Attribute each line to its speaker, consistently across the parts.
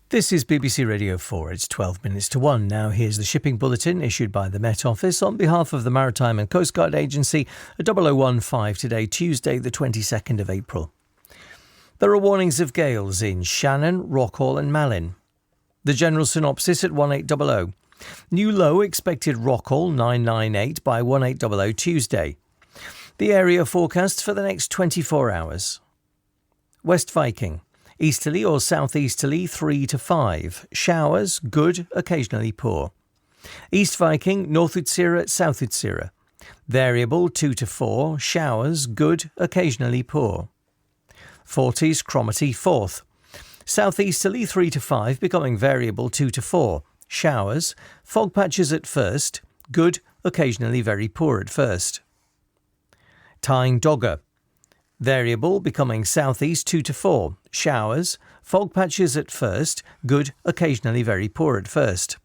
Speaker 1: This is BBC Radio 4. It's 12 minutes to 1. Now here's the shipping bulletin issued by the Met Office on behalf of the Maritime and Coast Guard Agency at 0015 today, Tuesday the 22nd of April. There are warnings of gales in Shannon, Rockall and Malin. The general synopsis at 1800. New low expected Rockall 998 by 1800 Tuesday. The area forecast for the next 24 hours. West Viking. Easterly or southeasterly 3 to 5. Showers, good, occasionally poor. East Viking, North Utsira, South Utsira. Variable 2 to 4. Showers, good, occasionally poor. Forties, Cromarty, 4th. Southeasterly 3 to 5, becoming variable 2 to 4. Showers, fog patches at first, good, occasionally very poor at first. Tyne Dogger. Variable, becoming southeast 2 to 4. Showers, fog patches at first, good, occasionally very poor at first.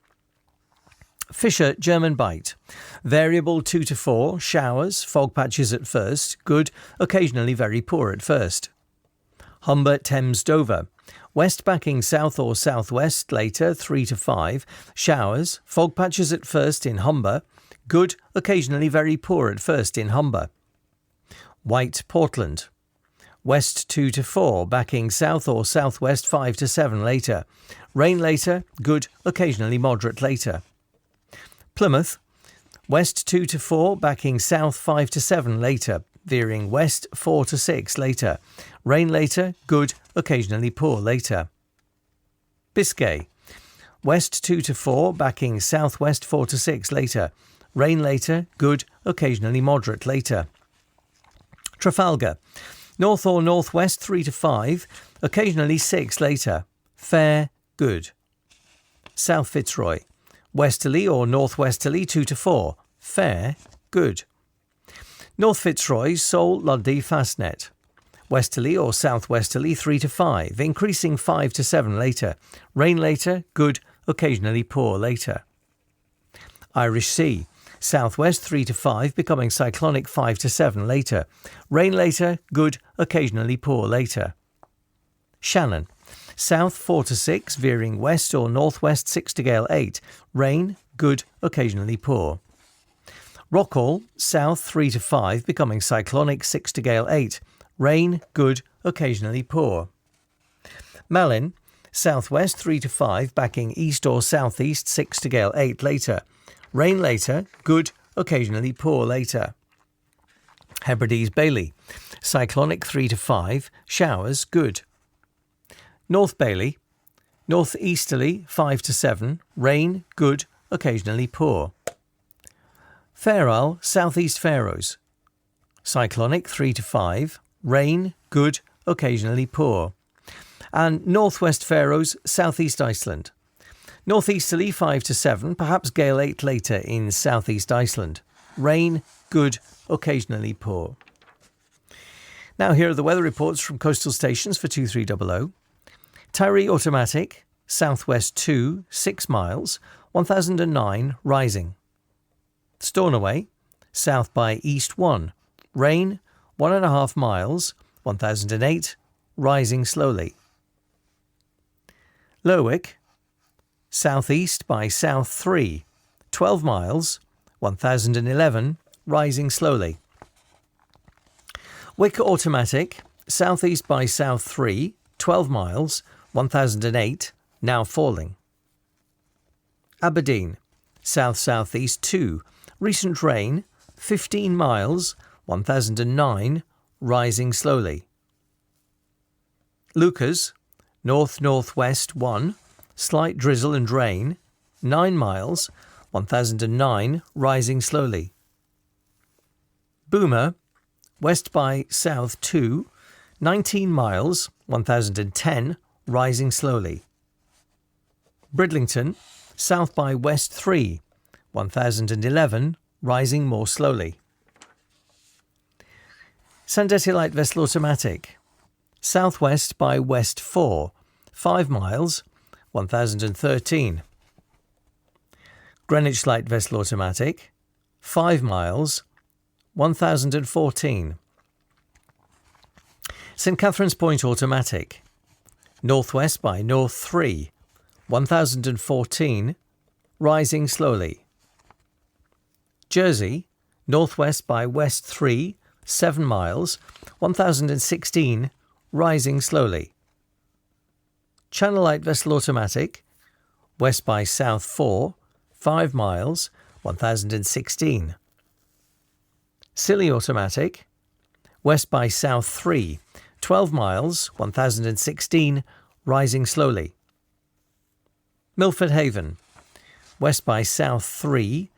Speaker 1: Fisher, German Bight. Variable 2 to 4. Showers, fog patches at first, good, occasionally very poor at first. Humber, Thames, Dover. West backing south or southwest later 3 to 5. Showers, fog patches at first in Humber, good, occasionally very poor at first in Humber. White, Portland. West 2 to 4, backing south or southwest 5 to 7 later. Rain later, good, occasionally moderate later. Plymouth. West 2 to 4, backing south 5 to 7 later. Veering west 4 to 6 later. Rain later, good, occasionally poor later. Biscay. West 2 to 4, backing southwest 4 to 6 later. Rain later, good, occasionally moderate later. Trafalgar. North or northwest 3 to 5, occasionally 6 later. Fair, good. South Fitzroy. Westerly or northwesterly 2 to 4. Fair, good. North Fitzroy, Seoul, Luddy, Fastnet. Westerly or southwesterly 3 to 5, increasing 5 to 7 later. Rain later, good, occasionally poor later. Irish Sea. Southwest 3 to 5, becoming cyclonic 5 to 7 later. Rain later, good, occasionally poor later. Shannon. South 4 to 6, veering west or northwest 6 to gale 8. Rain, good, occasionally poor. Rockall. South 3 to 5, becoming cyclonic 6 to gale 8. Rain, good, occasionally poor. Malin. Southwest 3 to 5, backing east or southeast 6 to gale 8 later. Rain later, good, occasionally poor later. Hebrides Bailey. Cyclonic 3 to 5, showers, good. North Bailey. Northeasterly 5 to 7, rain, good, occasionally poor. Fair Isle, Southeast Faroes. Cyclonic 3 to 5, rain, good, occasionally poor. And Northwest Faroes, Southeast Iceland. Northeasterly 5 to 7, perhaps gale 8 later in southeast Iceland. Rain, good, occasionally poor. Now here are the weather reports from coastal stations for 2300. Tyree Automatic, southwest 2, 6 miles, 1009, rising. Stornoway, south by east 1, rain, 1.5 miles, 1008, rising slowly. Lerwick, southeast by south 3, 12 miles, 1011, rising slowly. Wick Automatic, southeast by south 3, 12 miles, 1008, now falling. Aberdeen, south-southeast 2, recent rain, 15 miles, 1009, rising slowly. Lucas, north-northwest 1, slight drizzle and rain, 9 miles, 1009, rising slowly. Boomer, west by south 2, 19 miles, 1010, rising slowly. Bridlington, south by west 3, 1011, rising more slowly. Sandeti Light Vessel Automatic, southwest by west 4, 5 miles, 1013. Greenwich Light Vessel Automatic, 5 miles, 1014. St Catherine's Point Automatic, northwest by north 3, 1014, rising slowly. Jersey, northwest by west 3, 7 miles, 1016, rising slowly. Channel Light Vessel Automatic, west by south 4, 5 miles, 1016. Scilly Automatic, west by south 3, 12 miles, 1016, rising slowly. Milford Haven, west by south 3,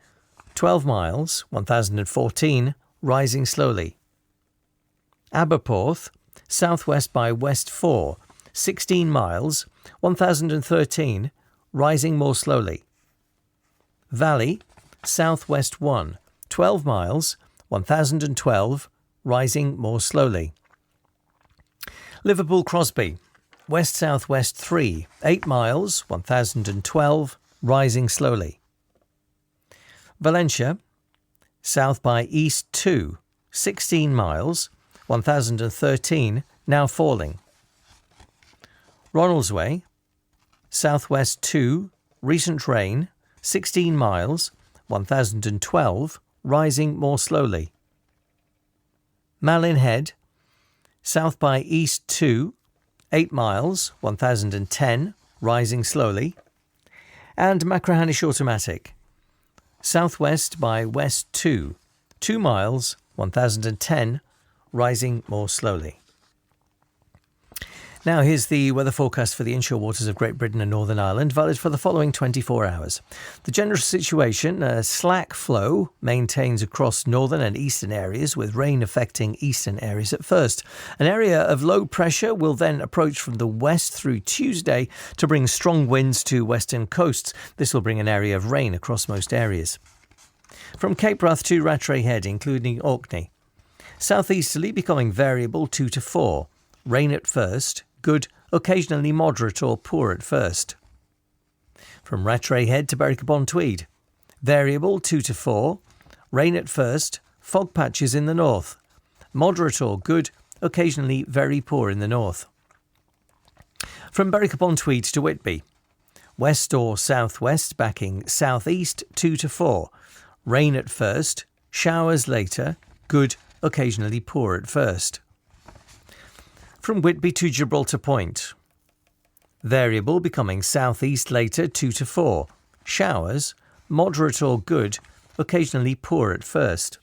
Speaker 1: 12 miles, 1014, rising slowly. Aberporth, southwest by west 4, 16 miles, 1013, rising more slowly. Valley, southwest 1, 12 miles, 1012, rising more slowly. Liverpool Crosby, west-southwest 3, 8 miles, 1012, rising slowly. Valencia, south by east 2, 16 miles, 1013, now falling. Ronaldsway, southwest 2, recent rain, 16 miles, 1012, rising more slowly. Malin Head, south by east 2, 8 miles, 1010, rising slowly. And Machrihanish Automatic, southwest by west 2, 2 miles, 1010, rising more slowly. Now here's the weather forecast for the inshore waters of Great Britain and Northern Ireland, valid for the following 24 hours. The general situation, a slack flow maintains across northern and eastern areas, with rain affecting eastern areas at first. An area of low pressure will then approach from the west through Tuesday to bring strong winds to western coasts. This will bring an area of rain across most areas. From Cape Wrath to Rattray Head, including Orkney. Southeasterly becoming variable 2 to 4. Rain at first. Good, occasionally moderate or poor at first. From Rattray Head to Berwick-upon-Tweed. Variable 2 to 4. Rain at first. Fog patches in the north. Moderate or good, occasionally very poor in the north. From Berwick-upon-Tweed to Whitby. West or southwest backing southeast 2 to 4. Rain at first. Showers later. Good, occasionally poor at first. From Whitby to Gibraltar Point. Variable becoming southeast later 2 to 4. Showers, moderate or good, occasionally poor at first.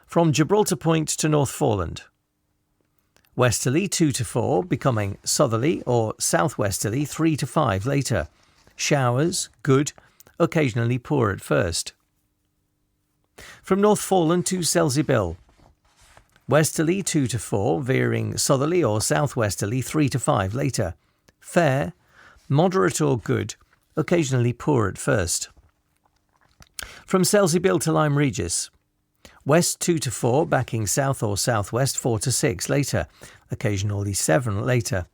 Speaker 1: From Gibraltar Point to North Foreland. Westerly 2 to 4, becoming southerly or southwesterly 3 to 5 later. Showers, good, occasionally poor at first. From North Foreland to Selsey Bill. Westerly 2 to 4, veering southerly or southwesterly 3 to 5 later. Fair, moderate or good, occasionally poor at first. From Selsey Bill to Lyme Regis. West 2 to 4, backing south or southwest 4 to 6 later. Occasionally 7 later.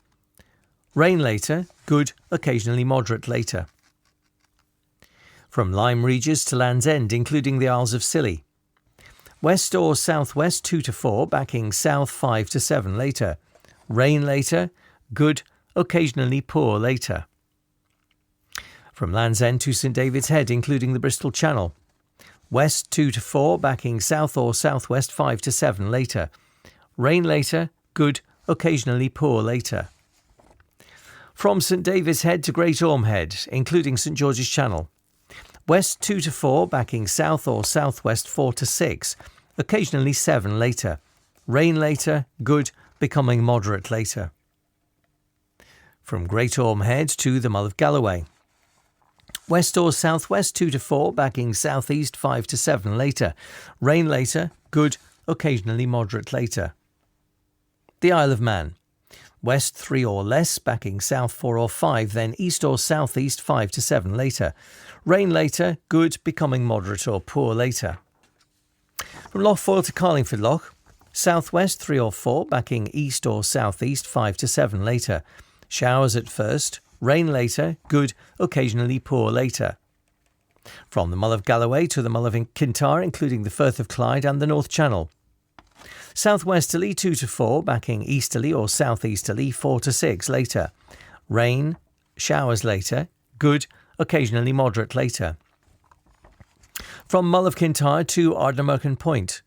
Speaker 1: Rain later, good, occasionally moderate later. From Lyme Regis to Land's End, including the Isles of Scilly. West or southwest 2 to 4, backing south 5 to 7 later. Rain later, good, occasionally poor later. From Land's End to St David's Head, including the Bristol Channel. West 2 to 4, backing south or southwest 5 to 7 later. Rain later, good, occasionally poor later. From St David's Head to Great Orme Head, including St George's Channel. West 2 to 4, backing south or southwest 4 to 6, occasionally 7 later. Rain later, good, becoming moderate later. From Great Orme Head to the Mull of Galloway. West or southwest 2 to 4, backing southeast 5 to 7 later. Rain later, good, occasionally moderate later. The Isle of Man. West 3 or less, backing south 4 or 5, then east or southeast 5 to 7 later. Rain later, good, becoming moderate or poor later. From Lough Foyle to Carlingford Lough. Southwest 3 or 4, backing east or southeast 5 to 7 later. Showers at first. Rain later, good, occasionally poor later. From the Mull of Galloway to the Mull of Kintyre, including the Firth of Clyde and the North Channel. Southwesterly 2 to 4, backing easterly or southeasterly 4 to 6 later. Rain, showers later, good, occasionally moderate later. From Mull of Kintyre to Ardnamurchan Point.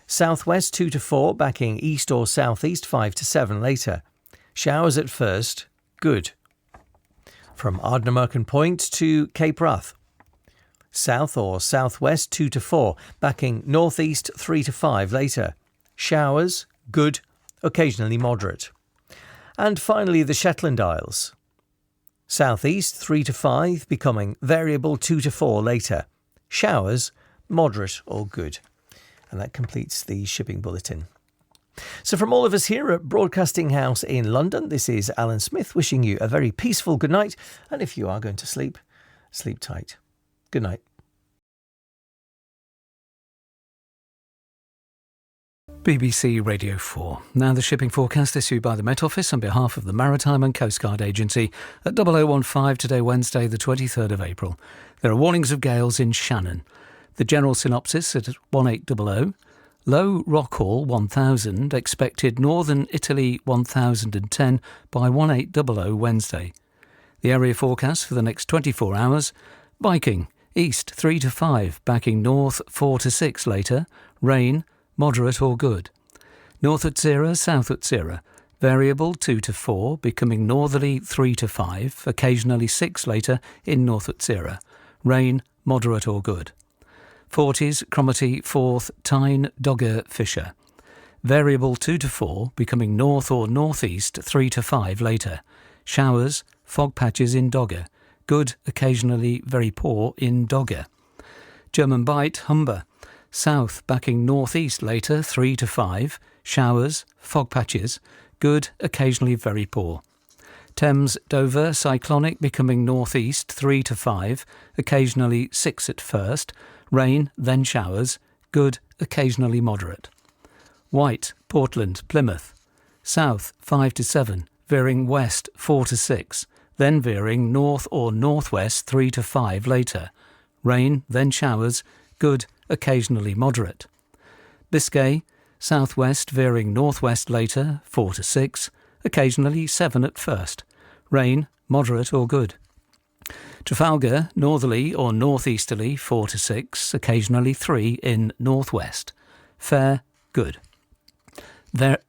Speaker 1: Southwest 2 to 4, backing east or southeast 5 to 7 later. Showers at first, good. From Ardnamurchan Point to Cape Wrath. South or southwest 2 to 4, backing northeast 3 to 5 later. Showers, good, occasionally moderate. And finally the Shetland Isles. Southeast 3 to 5, becoming variable 2 to 4 later. Showers, moderate or good. And that completes the shipping bulletin. So from all of us here at Broadcasting House in London, this is Alan Smith wishing you a very peaceful good night. And if you are going to sleep, sleep tight. Good night.
Speaker 2: BBC Radio 4. Now the shipping forecast issued by the Met Office on behalf of the Maritime and Coast Guard Agency at 0015 today, Wednesday the 23rd of April. There are warnings of gales in Shannon. The general synopsis at 1800. Low Rockall 1000, expected northern Italy 1010 by 1800 Wednesday. The area forecast for the next 24 hours. Viking, east 3 to 5, backing north 4 to 6 later. Rain, moderate or good. North Utsira, South Utsira, variable 2 to 4, becoming northerly 3 to 5, occasionally 6 later in North Utsira. Rain, moderate or good. Forties, Cromarty, Forth, Tyne, Dogger, Fisher. Variable 2 to 4, becoming north or northeast 3 to 5 later. Showers, fog patches in Dogger. Good, occasionally very poor in Dogger. German Bight, Humber. South, backing northeast later 3 to 5. Showers, fog patches. Good, occasionally very poor. Thames, Dover, cyclonic, becoming northeast 3 to 5. Occasionally 6 at first. Rain, then showers. Good, occasionally moderate. White, Portland, Plymouth. South 5 to 7, veering west 4 to 6, then veering north or northwest 3 to 5 later. Rain, then showers. Good, occasionally moderate. Biscay, southwest veering northwest later 4 to 6, occasionally 7 at first. Rain, moderate or good. Trafalgar, northerly or northeasterly 4 to 6, occasionally 3 in northwest. Fair, good.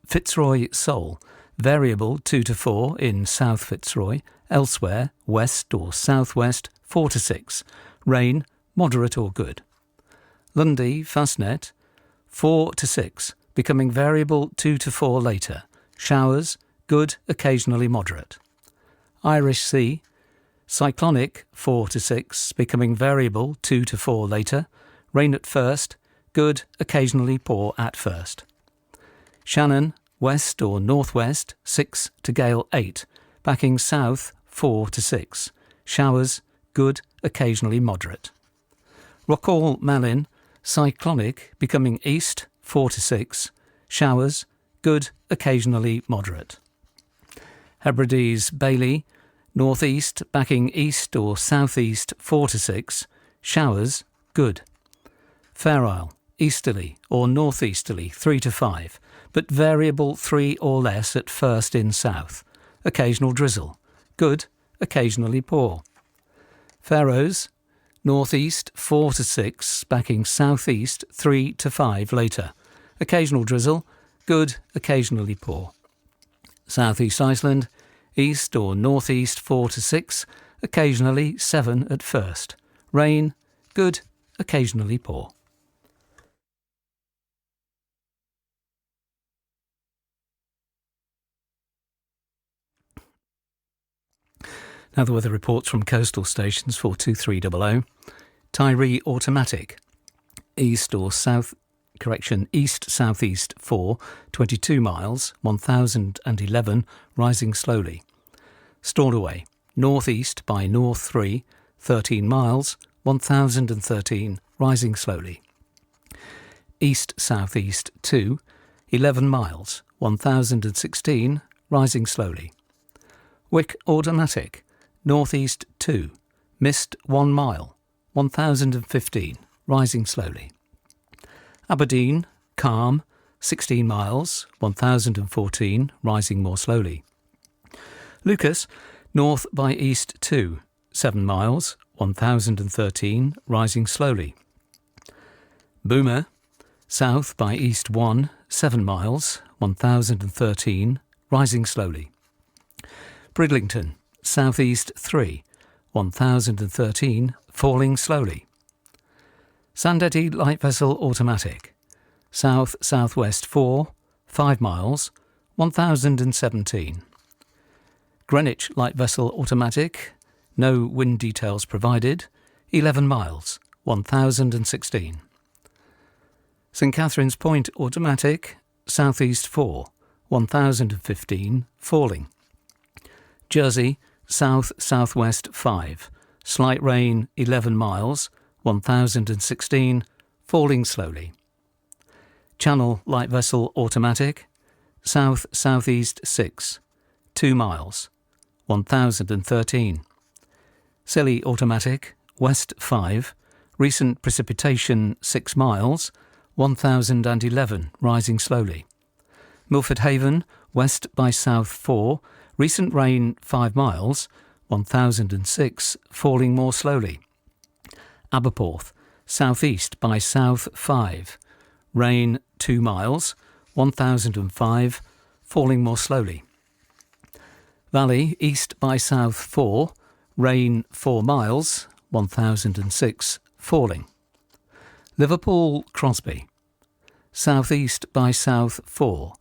Speaker 2: Fitzroy, Seoul, variable 2 to 4 in South Fitzroy, elsewhere west or southwest 4 to 6. Rain, moderate or good. Lundy, Fastnet, 4 to 6, becoming variable 2 to 4 later. Showers, good, occasionally moderate. Irish Sea, cyclonic 4 to 6, becoming variable 2 to 4 later. Rain at first, good, occasionally poor at first. Shannon, west or northwest 6 to gale 8, backing south 4 to 6. Showers, good, occasionally moderate. Rockall, Malin, cyclonic, becoming east 4 to 6. Showers, good, occasionally moderate. Hebrides, Bailey, northeast, backing east or southeast 4 to 6. Showers, good. Fair Isle, easterly or northeasterly 3 to 5, but variable 3 or less at first in south. Occasional drizzle. Good, occasionally poor. Faroes, northeast 4 to 6, backing southeast 3 to 5 later. Occasional drizzle. Good, occasionally poor. Southeast Iceland, east or northeast 4 to 6, occasionally 7 at first. Rain, good, occasionally poor. Now the weather reports from coastal stations for 2300. Tyree automatic, east-southeast 4, 22 miles, 1011, rising slowly. Stornoway, northeast by north 3, 13 miles, 1013, rising slowly. East-southeast 2, 11 miles, 1016, rising slowly. Wick automatic, northeast 2, mist 1 mile, 1015, rising slowly. Aberdeen, calm, 16 miles, 1014, rising more slowly. Lucas, North by east 2, 7 miles, 1013, rising slowly. Boomer, south by east 1, 7 miles, 1013, rising slowly. Bridlington, southeast 3, 1013, falling slowly. Sandetti light vessel automatic, south-southwest 4, 5 miles, 1017. Greenwich light vessel automatic, no wind details provided, 11 miles, 1016. St Catherine's Point automatic, southeast 4, 1015, falling. Jersey, south-southwest 5, slight rain 11 miles, 1016, falling slowly. Channel light vessel automatic, south-southeast 6, 2 miles, 1013. Scilly automatic, west 5, recent precipitation 6 miles, 1011, rising slowly. Milford Haven, west by south 4, recent rain 5 miles, 1006, falling more slowly. Aberporth, southeast by south 5, rain 2 miles, 1005, falling more slowly. Valley, east by south 4, rain 4 miles, 1006, falling. Liverpool Crosby, southeast by south 4,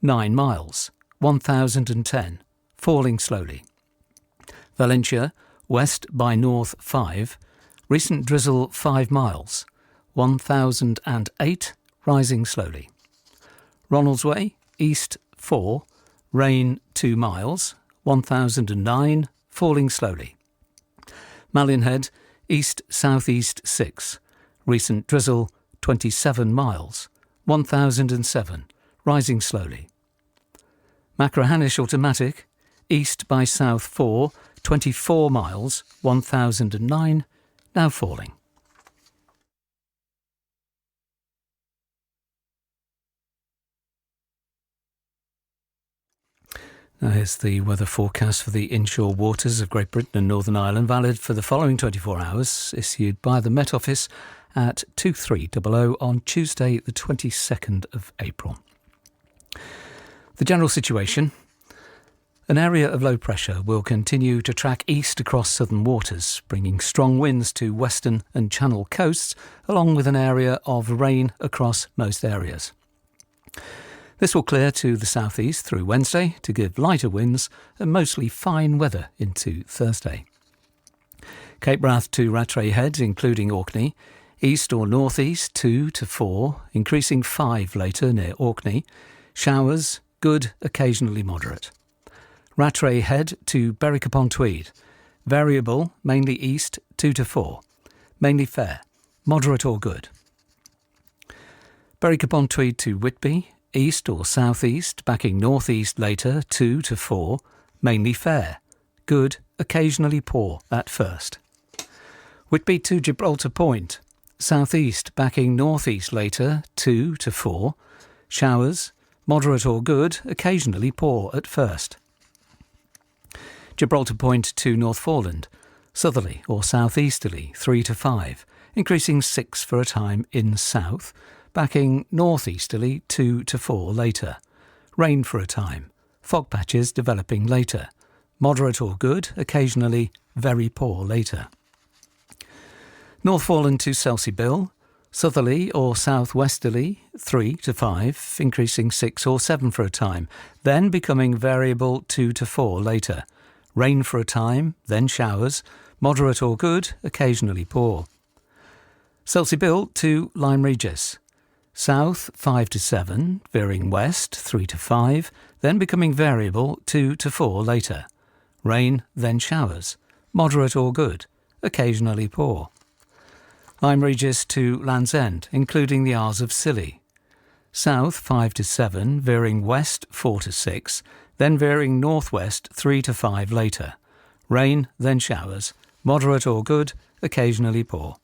Speaker 2: 9 miles, 1010, falling slowly. Valencia, west by north 5, recent drizzle 5 miles, 1008, rising slowly. Ronaldsway, east 4, rain 2 miles, 1009, falling slowly. Mallionhead, east-southeast 6, recent drizzle 27 miles, 1007, rising slowly. Machrihanish automatic, east by south 4, 24 miles, 1009, now falling. Now here's the weather forecast for the inshore waters of Great Britain and Northern Ireland, valid for the following 24 hours, issued by the Met Office at 2300 on Tuesday the 22nd of April. The general situation: an area of low pressure will continue to track east across southern waters, bringing strong winds to western and channel coasts, along with an area of rain across most areas. This will clear to the southeast through Wednesday to give lighter winds and mostly fine weather into Thursday. Cape Wrath to Rattray Head, including Orkney, east or northeast 2 to 4, increasing 5 later near Orkney. Showers, good, occasionally moderate. Rattray Head to Berwick upon Tweed, variable, mainly east 2 to 4, mainly fair, moderate or good. Berwick upon Tweed to Whitby, east or southeast, backing northeast later 2 to 4, mainly fair, good, occasionally poor at first. Whitby to Gibraltar Point, southeast, backing northeast later 2 to 4, showers, moderate or good, occasionally poor at first. Gibraltar Point to Northforeland, southerly or southeasterly 3 to 5, increasing 6 for a time in south, backing northeasterly 2 to 4 later. Rain for a time, fog patches developing later, moderate or good, occasionally very poor later. Northforeland to Selseybill, southerly or southwesterly 3 to 5, increasing 6 or 7 for a time, then becoming variable 2 to 4 later. Rain for a time, then showers, moderate or good, occasionally poor. Selseybill to Lyme Regis, south 5 to 7, veering west 3 to 5, then becoming variable 2 to 4 later. Rain, then showers, moderate or good, occasionally poor. Lyme Regis to Land's End, including the Isles of Scilly, south 5 to 7, veering west 4 to 6, then veering northwest 3 to 5 later. Rain, then showers, moderate or good, occasionally poor.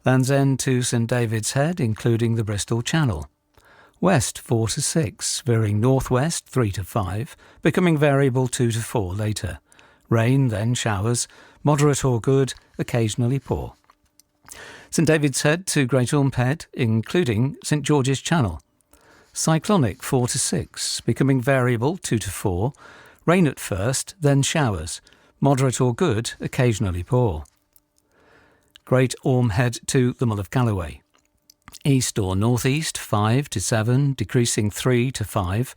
Speaker 2: Land's End to St David's Head, including the Bristol Channel, west 4 to 6, veering northwest 3 to 5, becoming variable 2 to 4 later. Rain, then showers, moderate or good, occasionally poor. St David's Head to Great Ormond, including St George's Channel. Cyclonic 4 to 6, becoming variable 2 to 4. Rain at first, then showers, moderate or good, occasionally poor. Great Orme Head to the Mull of Galloway. East or northeast 5 to 7, decreasing 3 to 5.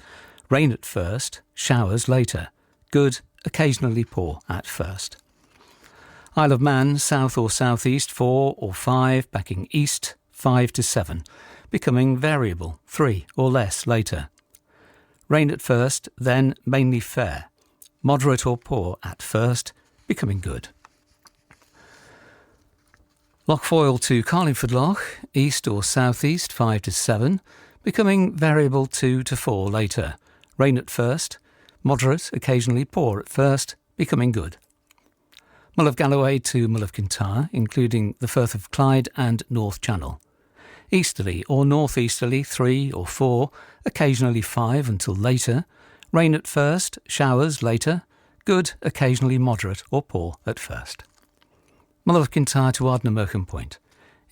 Speaker 2: Rain at first, showers later. Good, occasionally poor at first. Isle of Man, south or southeast 4 or 5, backing east 5 to 7, becoming variable 3 or less later. Rain at first, then mainly fair. Moderate or poor at first, becoming good. Lochfoyle to Carlingford Loch, east or southeast 5 to 7, becoming variable 2 to 4 later. Rain at first, moderate, occasionally poor at first, becoming good. Mull of Galloway to Mull of Kintyre, including the Firth of Clyde and North Channel. Easterly or northeasterly 3 or 4, occasionally 5 until later. Rain at first, showers later. Good, occasionally moderate or poor at first. Mull of Kintyre to Ardnamurchan Point.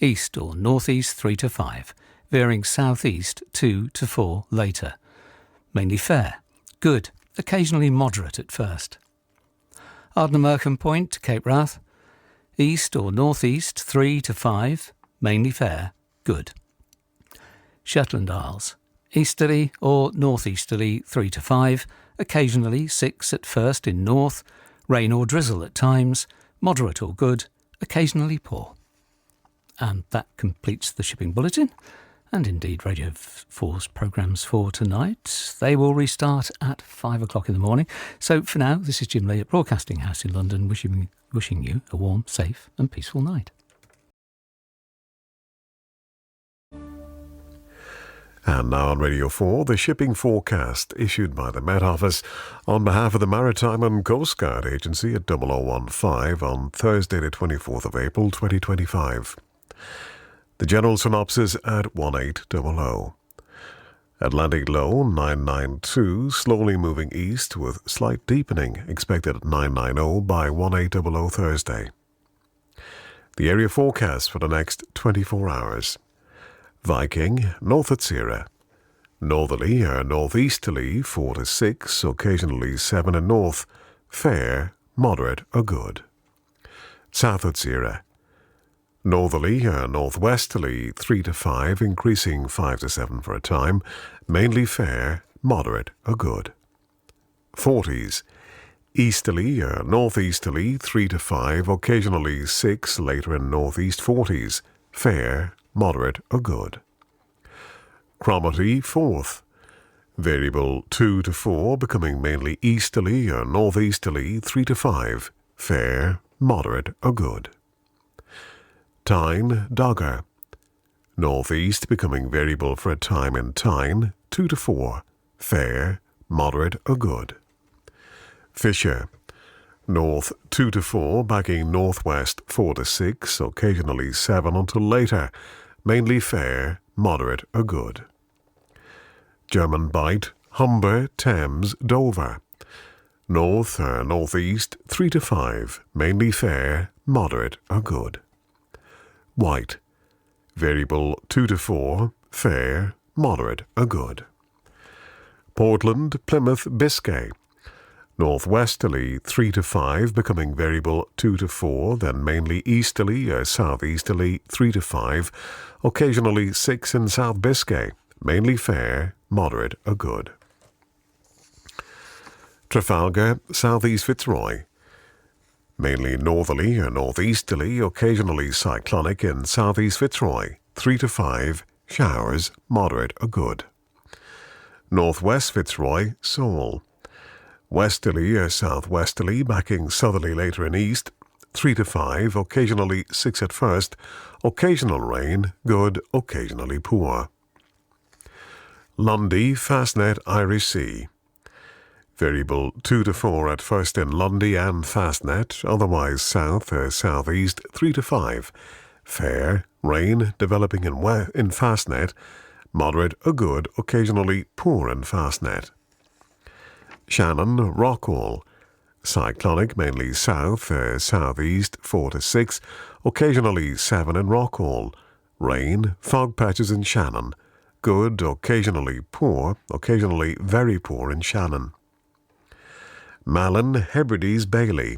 Speaker 2: East or northeast 3 to 5, veering southeast 2 to 4 later. Mainly fair. Good, occasionally moderate at first. Ardnamurchan Point to Cape Wrath. East or northeast 3 to 5, mainly fair. Good. Shetland Isles. Easterly or northeasterly 3 to 5, occasionally 6 at first in north. Rain or drizzle at times. Moderate or good, occasionally poor. And that completes the shipping bulletin, and indeed Radio 4's programmes for tonight. They will restart at 5 o'clock in the morning. So for now, this is Jim Lee at Broadcasting House in London, wishing you a warm, safe and peaceful night.
Speaker 3: And now on Radio 4, the shipping forecast issued by the Met Office on behalf of the Maritime and Coast Guard Agency at 0015 on Thursday the 24th of April 2025. The general synopsis at 1800. Atlantic low 992, slowly moving east with slight deepening expected at 990 by 1800 Thursday. The area forecast for the next 24 hours. Viking, north at Sierra. Northerly or northeasterly 4 to 6, occasionally 7 in north. Fair, moderate or good. South at Sierra. Northerly or northwesterly 3 to 5, increasing 5 to 7 for a time. Mainly fair, moderate or good. 40s. Easterly or northeasterly 3 to 5, occasionally 6 later in northeast 40s. Fair, moderate or good. Cromarty 4th. Variable 2 to 4, becoming mainly easterly or northeasterly 3 to 5. Fair, moderate or good. Tyne, Dogger. Northeast becoming variable for a time in Tyne 2 to 4. Fair, moderate or good. Fisher. North 2 to 4, backing northwest 4 to 6, occasionally 7 until later. Mainly fair, moderate or good. German Bight, Humber, Thames, Dover. North or northeast 3 to 5, mainly fair, moderate or good. White. Variable 2 to 4, fair, moderate or good. Portland, Plymouth, Biscay. Northwesterly 3 to 5, becoming variable 2 to 4, then mainly easterly or southeasterly 3 to 5, occasionally 6 in South Biscay, mainly fair, moderate or good. Trafalgar, southeast Fitzroy. Mainly northerly or northeasterly, occasionally cyclonic in southeast Fitzroy, 3 to 5, showers, moderate or good. Northwest Fitzroy, Seoul. Westerly or southwesterly, backing southerly later in east, 3 to 5, occasionally 6 at first, occasional rain, good, occasionally poor. Lundy, Fastnet, Irish Sea. Variable 2 to 4 at first in Lundy and Fastnet, otherwise south or southeast 3 to 5. Fair, rain developing in Fastnet, moderate or good, occasionally poor in Fastnet. Shannon, Rockall. Cyclonic, mainly south, southeast 4 to 6, occasionally 7 in Rockall. Rain, fog patches in Shannon. Good, occasionally poor, occasionally very poor in Shannon. Malin, Hebrides, Bailey.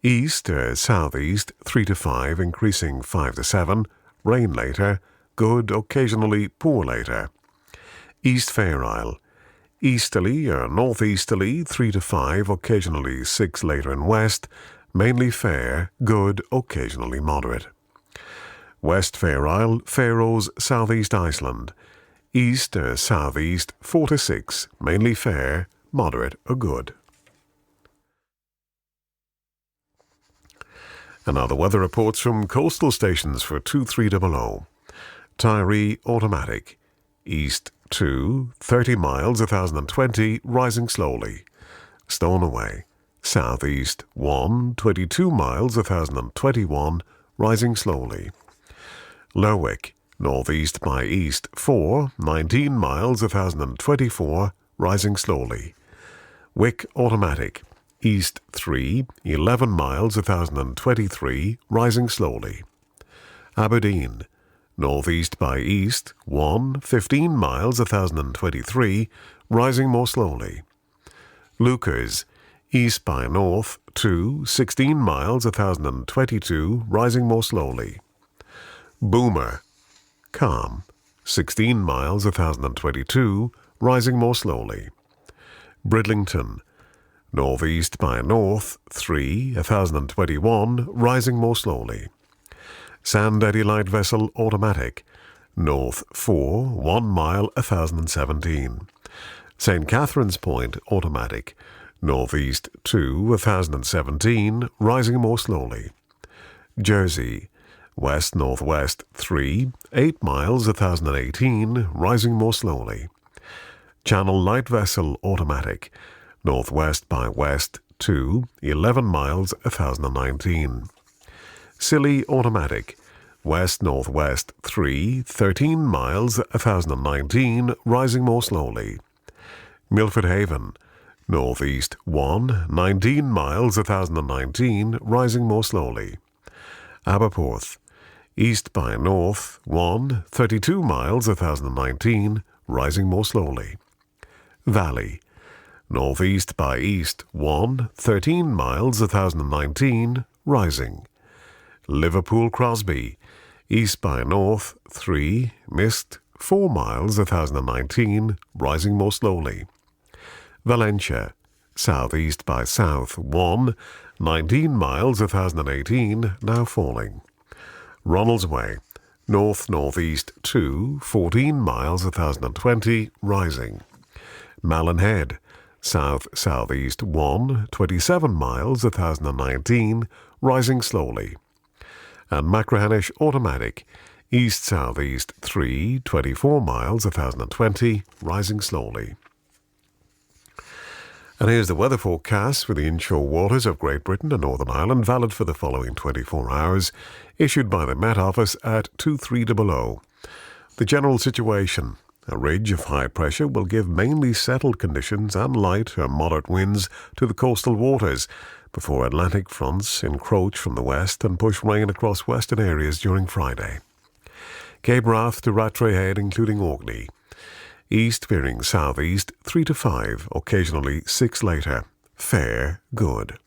Speaker 3: East, southeast 3 to 5, increasing 5 to 7. Rain later. Good, occasionally poor later. East Fair Isle. Easterly or northeasterly 3 to 5, occasionally 6 later in west. Mainly fair, good, occasionally moderate. West Fair Isle, Faroes, southeast Iceland. East or southeast 4 to 6, mainly fair, moderate or good. And now the weather reports from coastal stations for 2300. Tyree automatic. East 2, 30 miles 1020, rising slowly. Stornoway. Southeast 1, 22 miles 1021, rising slowly. Lerwick. Northeast by east 4, 19 miles 1024, rising slowly. Wick automatic. East 3, 11 miles 1023, rising slowly. Aberdeen. Northeast by east 1, 15 miles 1023, rising more slowly. Lukers. East by north 2, 16 miles 1022, rising more slowly. Boomer. Calm. 16 miles 1022, rising more slowly. Bridlington. Northeast by north 3, 1021, rising more slowly. Sand Eddy light vessel automatic. North 4, 1 mile 1017. St. Catherine's Point automatic. Northeast 2, 1017, rising more slowly. Jersey. West-northwest 3, 8 miles 1018, rising more slowly. Channel light vessel automatic. Northwest by west 2, 11 miles 1019. Scilly automatic. West-northwest 3, 13 miles 1019, rising more slowly. Milford Haven. Northeast 1, 19 miles 1019, rising more slowly. Aberporth. East by north 1, 32 miles 1019, rising more slowly. Valley. Northeast by east 1, 13 miles 1019, rising. Liverpool Crosby. East by north 3, mist 4 miles 1019, rising more slowly. Valentia. Southeast by south 1, 19 miles 1018, now falling. Ronaldsway. North-northeast 2, 14 miles 1020, rising. Malin Head. South-southeast 1, 27 miles 1019, rising slowly. And Machrihanish automatic. East-southeast 3, 24 miles 1020, rising slowly. And here's the weather forecast for the inshore waters of Great Britain and Northern Ireland, valid for the following 24 hours, issued by the Met Office at 2300. The general situation. A ridge of high pressure will give mainly settled conditions and light or moderate winds to the coastal waters before Atlantic fronts encroach from the west and push rain across western areas during Friday. Cape Wrath to Rattray Head, including Orkney. East veering southeast 3 to 5, occasionally 6 later. Fair, good.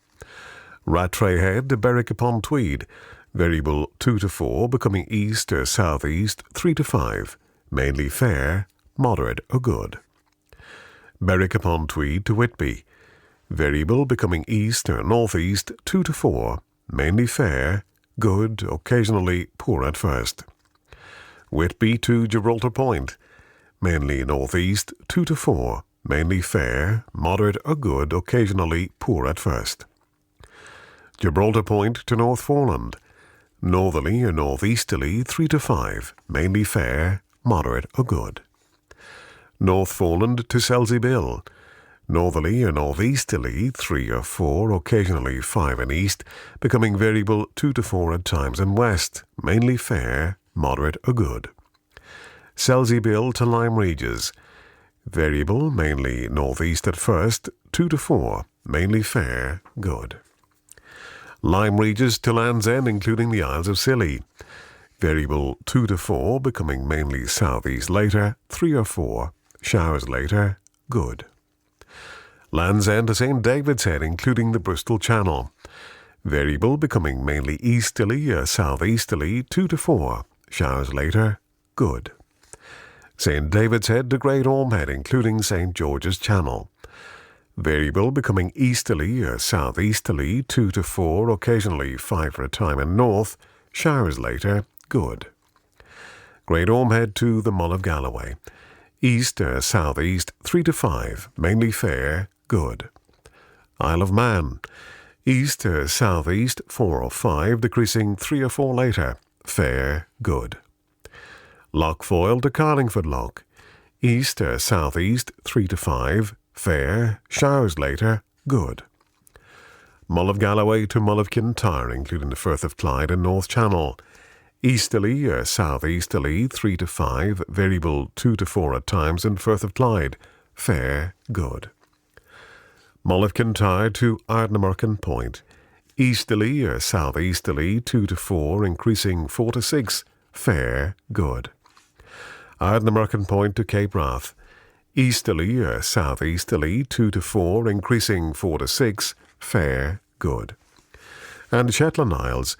Speaker 3: Rattray Head to Berwick upon Tweed. Variable 2 to 4, becoming east or southeast 3 to 5. Mainly fair, moderate or good. Berwick upon Tweed to Whitby. Variable becoming east or northeast 2 to 4. Mainly fair, good, occasionally poor at first. Whitby to Gibraltar Point. Mainly northeast 2 to 4, mainly fair, moderate or good, occasionally poor at first. Gibraltar Point to North Foreland. Northerly or northeasterly 3 to 5, mainly fair, moderate or good. North Foreland to Selsey Bill. Northerly or northeasterly 3 or 4, occasionally 5 in east, becoming variable 2 to 4 at times in west, mainly fair, moderate or good. Selsey Bill to Lyme Regis. Variable, mainly northeast at first, 2 to 4, mainly fair, good. Lyme Regis to Land's End, including the Isles of Scilly. Variable 2 to 4, becoming mainly southeast later, 3 or 4. Showers later, good. Land's End to St. David's Head, including the Bristol Channel. Variable becoming mainly easterly or southeasterly, 2 to 4. Showers later, good. St. David's Head to Great Orme Head, including St. George's Channel. Variable becoming easterly or southeasterly, 2 to 4, occasionally 5 for a time in north. Showers later, good. Great Orme Head to the Mull of Galloway. East or southeast, 3 to 5, mainly fair, good. Isle of Man. East or southeast, 4 or 5, decreasing 3 or 4 later, fair, good. Loch Foyle to Carlingford Loch. East or southeast, 3 to 5, fair, showers later, good. Mull of Galloway to Mull of Kintyre, including the Firth of Clyde and North Channel. Easterly or southeasterly, 3 to 5, variable 2 to 4 at times in Firth of Clyde, fair, good. Mull of Kintyre to Ardnamurchan Point. Easterly or southeasterly, 2 to 4, increasing 4 to 6, fair, good. Ardnamurchan Point to Cape Wrath. Easterly or southeasterly, 2 to 4, increasing 4 to 6, fair, good. And Shetland Isles.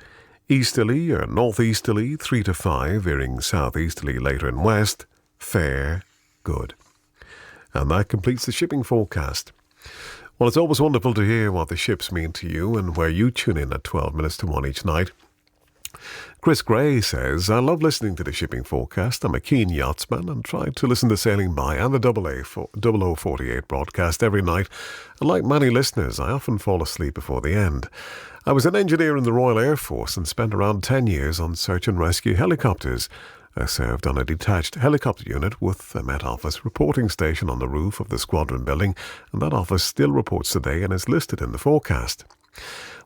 Speaker 3: Easterly or northeasterly, 3 to 5, veering southeasterly later and west, fair, good. And that completes the shipping forecast. Well, it's always wonderful to hear what the ships mean to you and where you tune in at 12 minutes to 1 each night. Chris Gray says, I love listening to the shipping forecast. I'm a keen yachtsman and try to listen to Sailing By and the 0048 broadcast every night. And like many listeners, I often fall asleep before the end. I was an engineer in the Royal Air Force and spent around 10 years on search and rescue helicopters. I served on a detached helicopter unit with a Met Office reporting station on the roof of the squadron building, and that office still reports today and is listed in the forecast.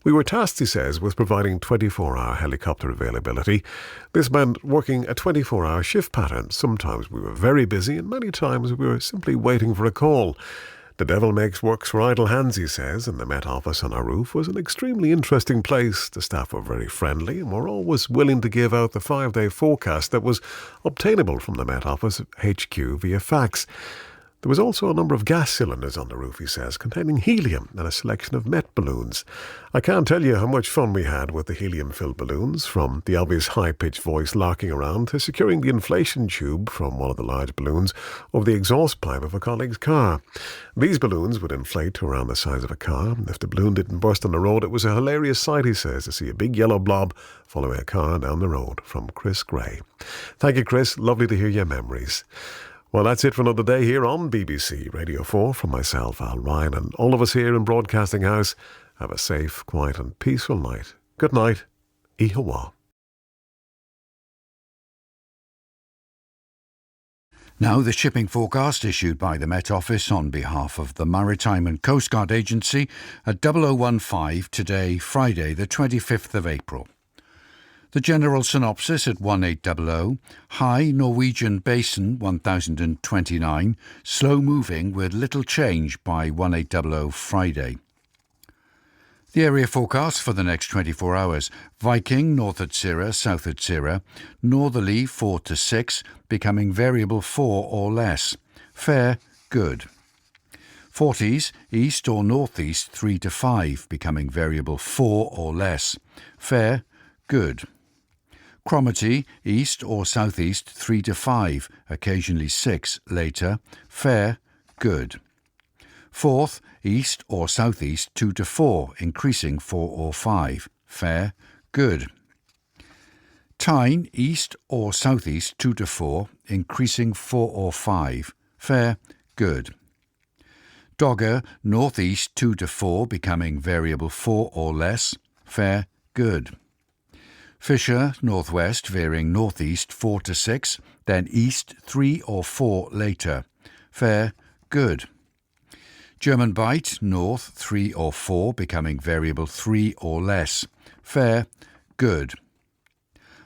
Speaker 3: We were tasked, he says, with providing 24-hour helicopter availability. This meant working a 24-hour shift pattern. Sometimes we were very busy and many times we were simply waiting for a call. The devil makes works for idle hands, he says, and the Met Office on our roof was an extremely interesting place. The staff were very friendly and were always willing to give out the 5-day forecast that was obtainable from the Met Office HQ via fax. There was also a number of gas cylinders on the roof, he says, containing helium and a selection of Met balloons. I can't tell you how much fun we had with the helium-filled balloons, from the obvious high-pitched voice larking around to securing the inflation tube from one of the large balloons over the exhaust pipe of a colleague's car. These balloons would inflate to around the size of a car. If the balloon didn't burst on the road, it was a hilarious sight, he says, to see a big yellow blob following a car down the road. From Chris Gray. Thank you, Chris. Lovely to hear your memories. Well, that's it for another day here on BBC Radio 4. From myself, Al Ryan, and all of us here in Broadcasting House, have a safe, quiet and peaceful night. Good night. Ihawa.
Speaker 4: Now the shipping forecast issued by the Met Office on behalf of the Maritime and Coast Guard Agency at 0015 today, Friday the 25th of April. The general synopsis at 1800, high Norwegian Basin 1029, slow moving with little change by 1800 Friday. The area forecast for the next 24 hours, Viking north at Sirra, south at Sirra, northerly 4 to 6, becoming variable 4 or less, fair, good. Forties, east or northeast 3 to 5, becoming variable 4 or less, fair, good. Cromarty, east or southeast 3 to 5, occasionally 6 later, fair, good. Forth, east or southeast 2 to 4, increasing 4 or 5, fair, good. Tyne, east or southeast 2 to 4, increasing 4 or 5, fair, good. Dogger, northeast 2 to 4, becoming variable 4 or less, fair, good. Fisher, northwest, veering northeast 4 to 6, then east 3 or 4 later. Fair, good. German Bight, north 3 or 4, becoming variable 3 or less. Fair, good.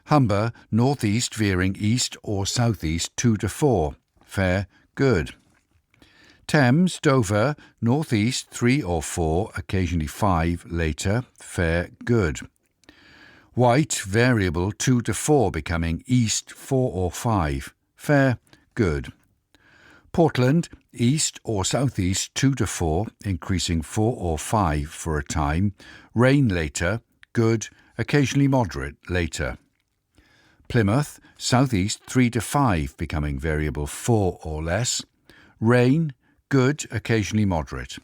Speaker 4: Humber, northeast, veering east or southeast 2 to 4. Fair, good. Thames, Dover, northeast 3 or 4, occasionally 5 later, fair, good. White, variable 2 to 4, becoming east 4 or 5, fair, good. Portland, east or southeast 2 to 4, increasing 4 or 5 for a time, rain later, good, occasionally moderate later. Plymouth, southeast 3 to 5, becoming variable 4 or less, rain, good, occasionally moderate.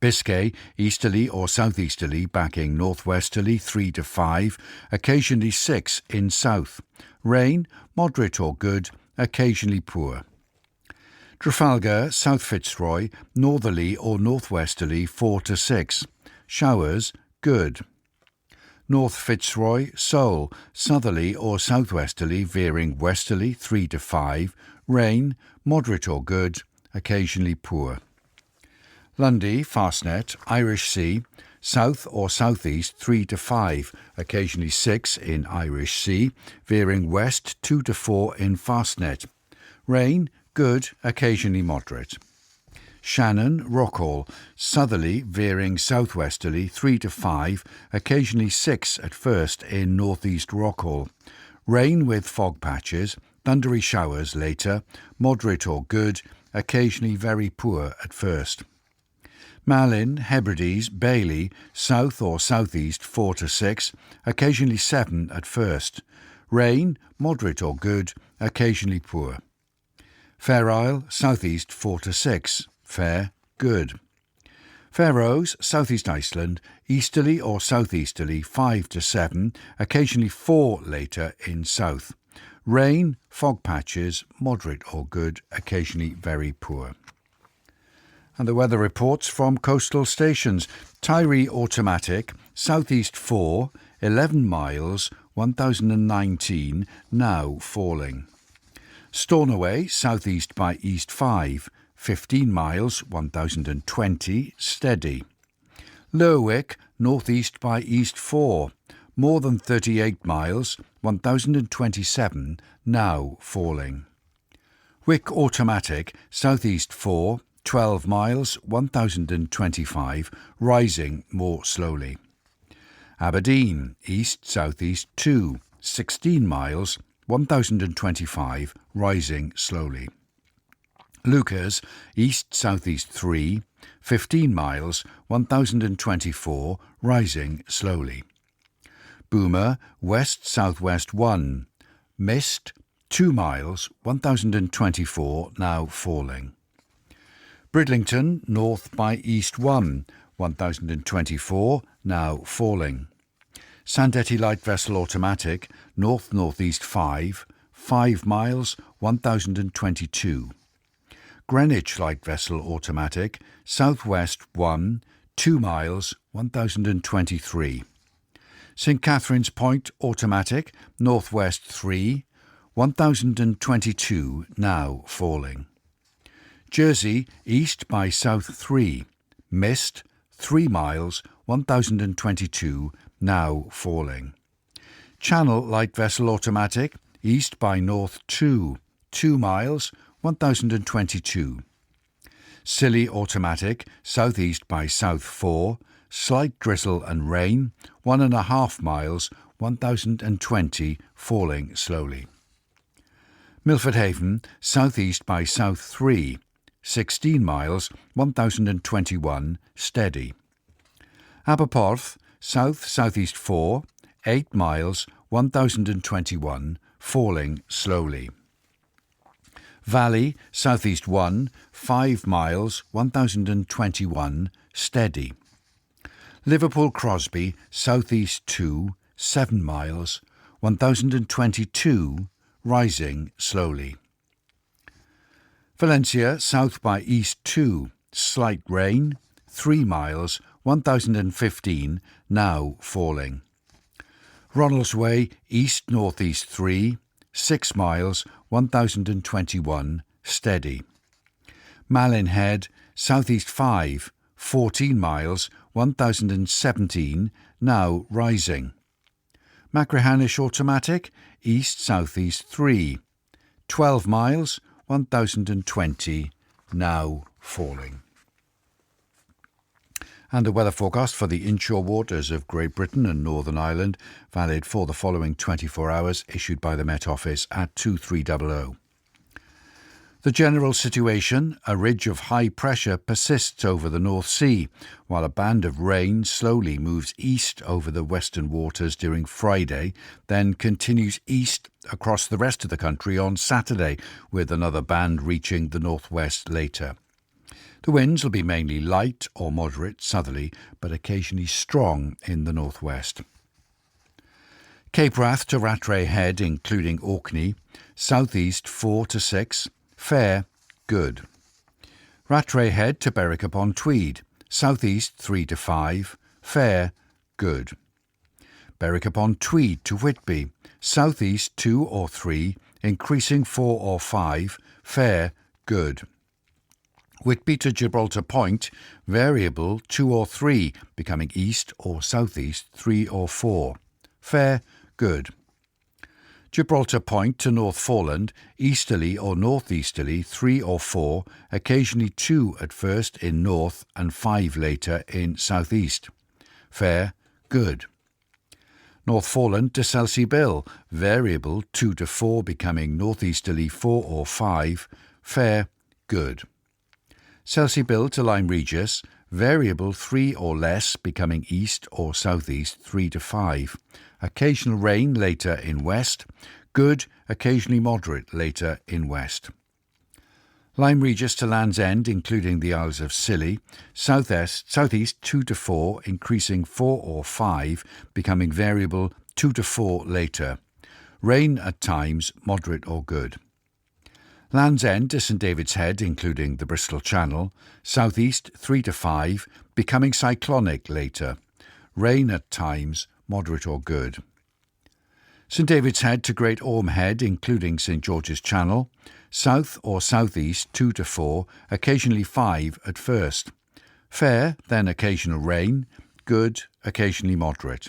Speaker 4: Biscay, easterly or southeasterly, backing northwesterly 3 to 5, occasionally 6 in south. Rain, moderate or good, occasionally poor. Trafalgar, South Fitzroy, northerly or northwesterly 4 to 6. Showers, good. North Fitzroy, Seoul, southerly or southwesterly, veering westerly 3 to 5. Rain, moderate or good, occasionally poor. Lundy, Fastnet, Irish Sea, south or southeast 3 to 5, occasionally 6 in Irish Sea, veering west 2 to 4 in Fastnet. Rain, good, occasionally moderate. Shannon, Rockall, southerly, veering southwesterly 3 to 5, occasionally 6 at first in northeast Rockall. Rain with fog patches, thundery showers later, moderate or good, occasionally very poor at first. Malin, Hebrides, Bailey, south or southeast 4 to 6, occasionally 7 at first. Rain, moderate or good, occasionally poor. Fair Isle, southeast 4 to 6, fair, good. Faroes, southeast Iceland, easterly or southeasterly 5 to 7, occasionally 4 later in south. Rain, fog patches, moderate or good, occasionally very poor. And the weather reports from coastal stations. Tyree Automatic, southeast 4, 11 miles, 1019, now falling. Stornoway, southeast by east 5, 15 miles, 1020, steady. Lerwick, northeast by east 4, more than 38 miles, 1027, now falling. Wick Automatic, southeast 4, 12 miles, 1025, rising more slowly. Aberdeen, east-southeast 2, 16 miles, 1025, rising slowly. Lucas, east-southeast 3, 15 miles, 1024, rising slowly. Boomer, west-southwest 1, mist, 2 miles, 1024, now falling. Bridlington, north by east 1, 1024, now falling. Sandetti Light Vessel Automatic, north-northeast 5, 5 miles, 1022. Greenwich Light Vessel Automatic, southwest 1, 2 miles, 1023. St Catherine's Point Automatic, northwest 3, 1022, now falling. Jersey, east by south 3, mist, 3 miles, 1022, now falling. Channel Light Vessel Automatic, east by north 2, 2 miles, 1022. Scilly Automatic, southeast by south 4, slight drizzle and rain, 1.5 miles, 1020, falling slowly. Milford Haven, southeast by south 3, 16 miles, 1021, steady. Aberporth, south-southeast 4, 8 miles, 1021, falling slowly. Valley, southeast 1, 5 miles, 1021, steady. Liverpool Crosby, southeast 2, 7 miles, 1022, rising slowly. Valencia, south by east 2, slight rain, 3 miles, 1015, now falling. Ronaldsway, east-northeast 3, 6 miles, 1021, steady. Malin Head, southeast 5, 14 miles, 1017, now rising. Machrihanish Automatic, east-southeast 3, 12 miles, 1020, now falling. And the weather forecast for the inshore waters of Great Britain and Northern Ireland, valid for the following 24 hours, issued by the Met Office at 2300. The general situation: a ridge of high pressure persists over the North Sea, while a band of rain slowly moves east over the western waters during Friday, then continues east across the rest of the country on Saturday, with another band reaching the northwest later. The winds will be mainly light or moderate southerly, but occasionally strong in the northwest. Cape Wrath to Rattray Head, including Orkney, southeast 4 to 6, fair, good. Rattray Head to Berwick upon Tweed, southeast 3 to 5, fair, good. Berwick upon Tweed to Whitby, southeast 2 or 3, increasing 4 or 5, fair, good. Whitby to Gibraltar Point, variable 2 or 3, becoming east or southeast 3 or 4, fair, good. Gibraltar Point to North Foreland, easterly or northeasterly 3 or 4, occasionally 2 at first in north and 5 later in southeast. Fair, good. North Foreland to Selsey Bill, variable 2 to 4, becoming northeasterly 4 or 5, fair, good. Selsey Bill to Lyme Regis, variable 3 or less, becoming east or southeast 3 to 5. Occasional rain later in west, good, occasionally moderate later in west. Lyme Regis to Land's End, including the Isles of Scilly, southeast 2 to 4, increasing 4 or 5, becoming variable 2 to 4 later. Rain at times, moderate or good. Land's End to St David's Head, including the Bristol Channel, southeast 3 to 5, becoming cyclonic later. Rain at times, moderate or good. St David's Head to Great Orme Head, including St George's Channel, south or southeast 2 to 4, occasionally 5 at first. Fair, then occasional rain, good, occasionally moderate.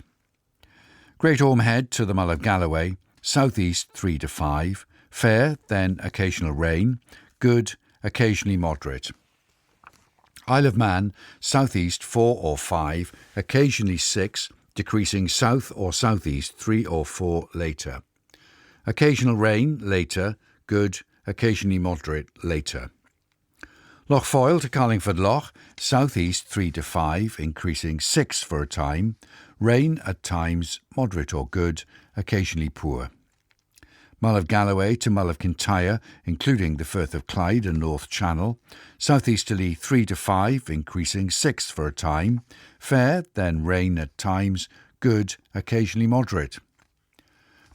Speaker 4: Great Orme Head to the Mull of Galloway, southeast 3 to 5, fair, then occasional rain, good, occasionally moderate. Isle of Man, southeast 4 or 5, occasionally 6, decreasing south or southeast 3 or 4 later. Occasional rain later, good, occasionally moderate later. Loch Foyle to Carlingford Loch, southeast 3 to 5, increasing 6 for a time. Rain at times, moderate or good, occasionally poor. Mull of Galloway to Mull of Kintyre, including the Firth of Clyde and North Channel, southeasterly 3 to 5, increasing 6 for a time. Fair, then rain at times, good, occasionally moderate.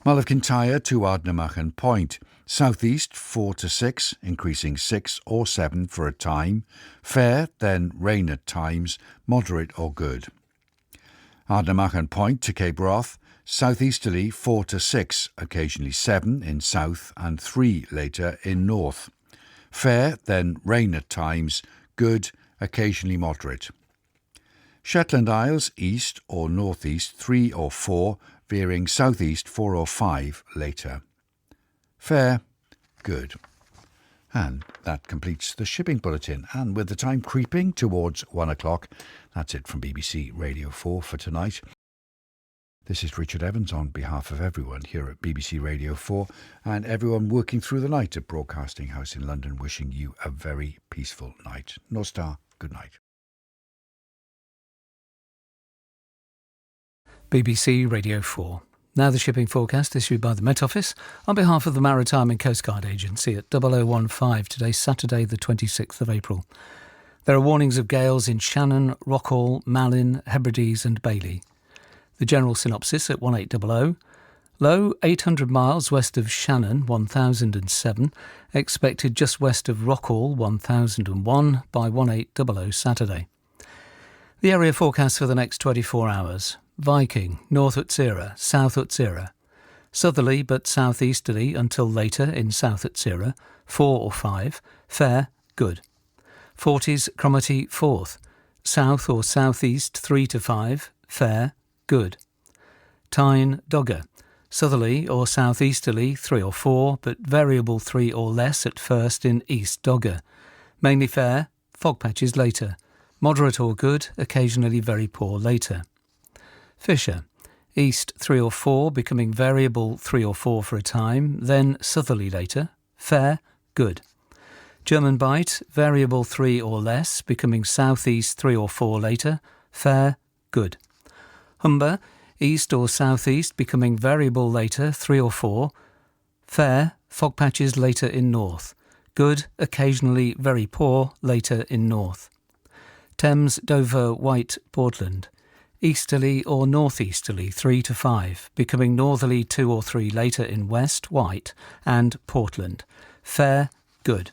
Speaker 4: Mull of Kintyre to Ardnamurchan Point, southeast 4 to 6, increasing 6 or 7 for a time. Fair, then rain at times, moderate or good. Ardnamurchan Point to Cape Wrath, southeasterly 4 to 6, occasionally 7 in south and 3 later in north. Fair, then rain at times, good, occasionally moderate. Shetland Isles, east or northeast 3 or 4, veering southeast 4 or 5 later. Fair, good. And that completes the shipping bulletin. And with the time creeping towards 1 o'clock, that's it from BBC Radio 4 for tonight. This is Richard Evans on behalf of everyone here at BBC Radio 4 and everyone working through the night at Broadcasting House in London, wishing you a very peaceful night. Nostar, good night.
Speaker 2: BBC Radio 4. Now the shipping forecast issued by the Met Office on behalf of the Maritime and Coast Guard Agency at 0015 today, Saturday the 26th of April. There are warnings of gales in Shannon, Rockall, Malin, Hebrides and Bailey. The general synopsis at 1800. Low 800 miles west of Shannon, 1007. Expected just west of Rockall, 1001 by 1800 Saturday. The area forecast for the next 24 hours. Viking, North Utsira, South Utsira. Southerly but southeasterly until later in South Utsira, 4 or 5. Fair, good. Forties, Cromarty, 4th. South or southeast 3 to 5. Fair, good. Tyne, Dogger. Southerly or southeasterly 3 or 4, but variable 3 or less at first in East Dogger. Mainly fair, fog patches later. Moderate or good, occasionally very poor later. Fisher, east 3 or 4, becoming variable 3 or 4 for a time, then southerly later. Fair, good. German Bight, variable 3 or less, becoming southeast 3 or 4 later. Fair, good. Humber, east or southeast, becoming variable later 3 or 4. Fair, fog patches later in north. Good, occasionally very poor later in north. Thames, Dover, White, Portland. Easterly or northeasterly 3 to 5, becoming northerly 2 or 3 later in west, White, and Portland. Fair, good.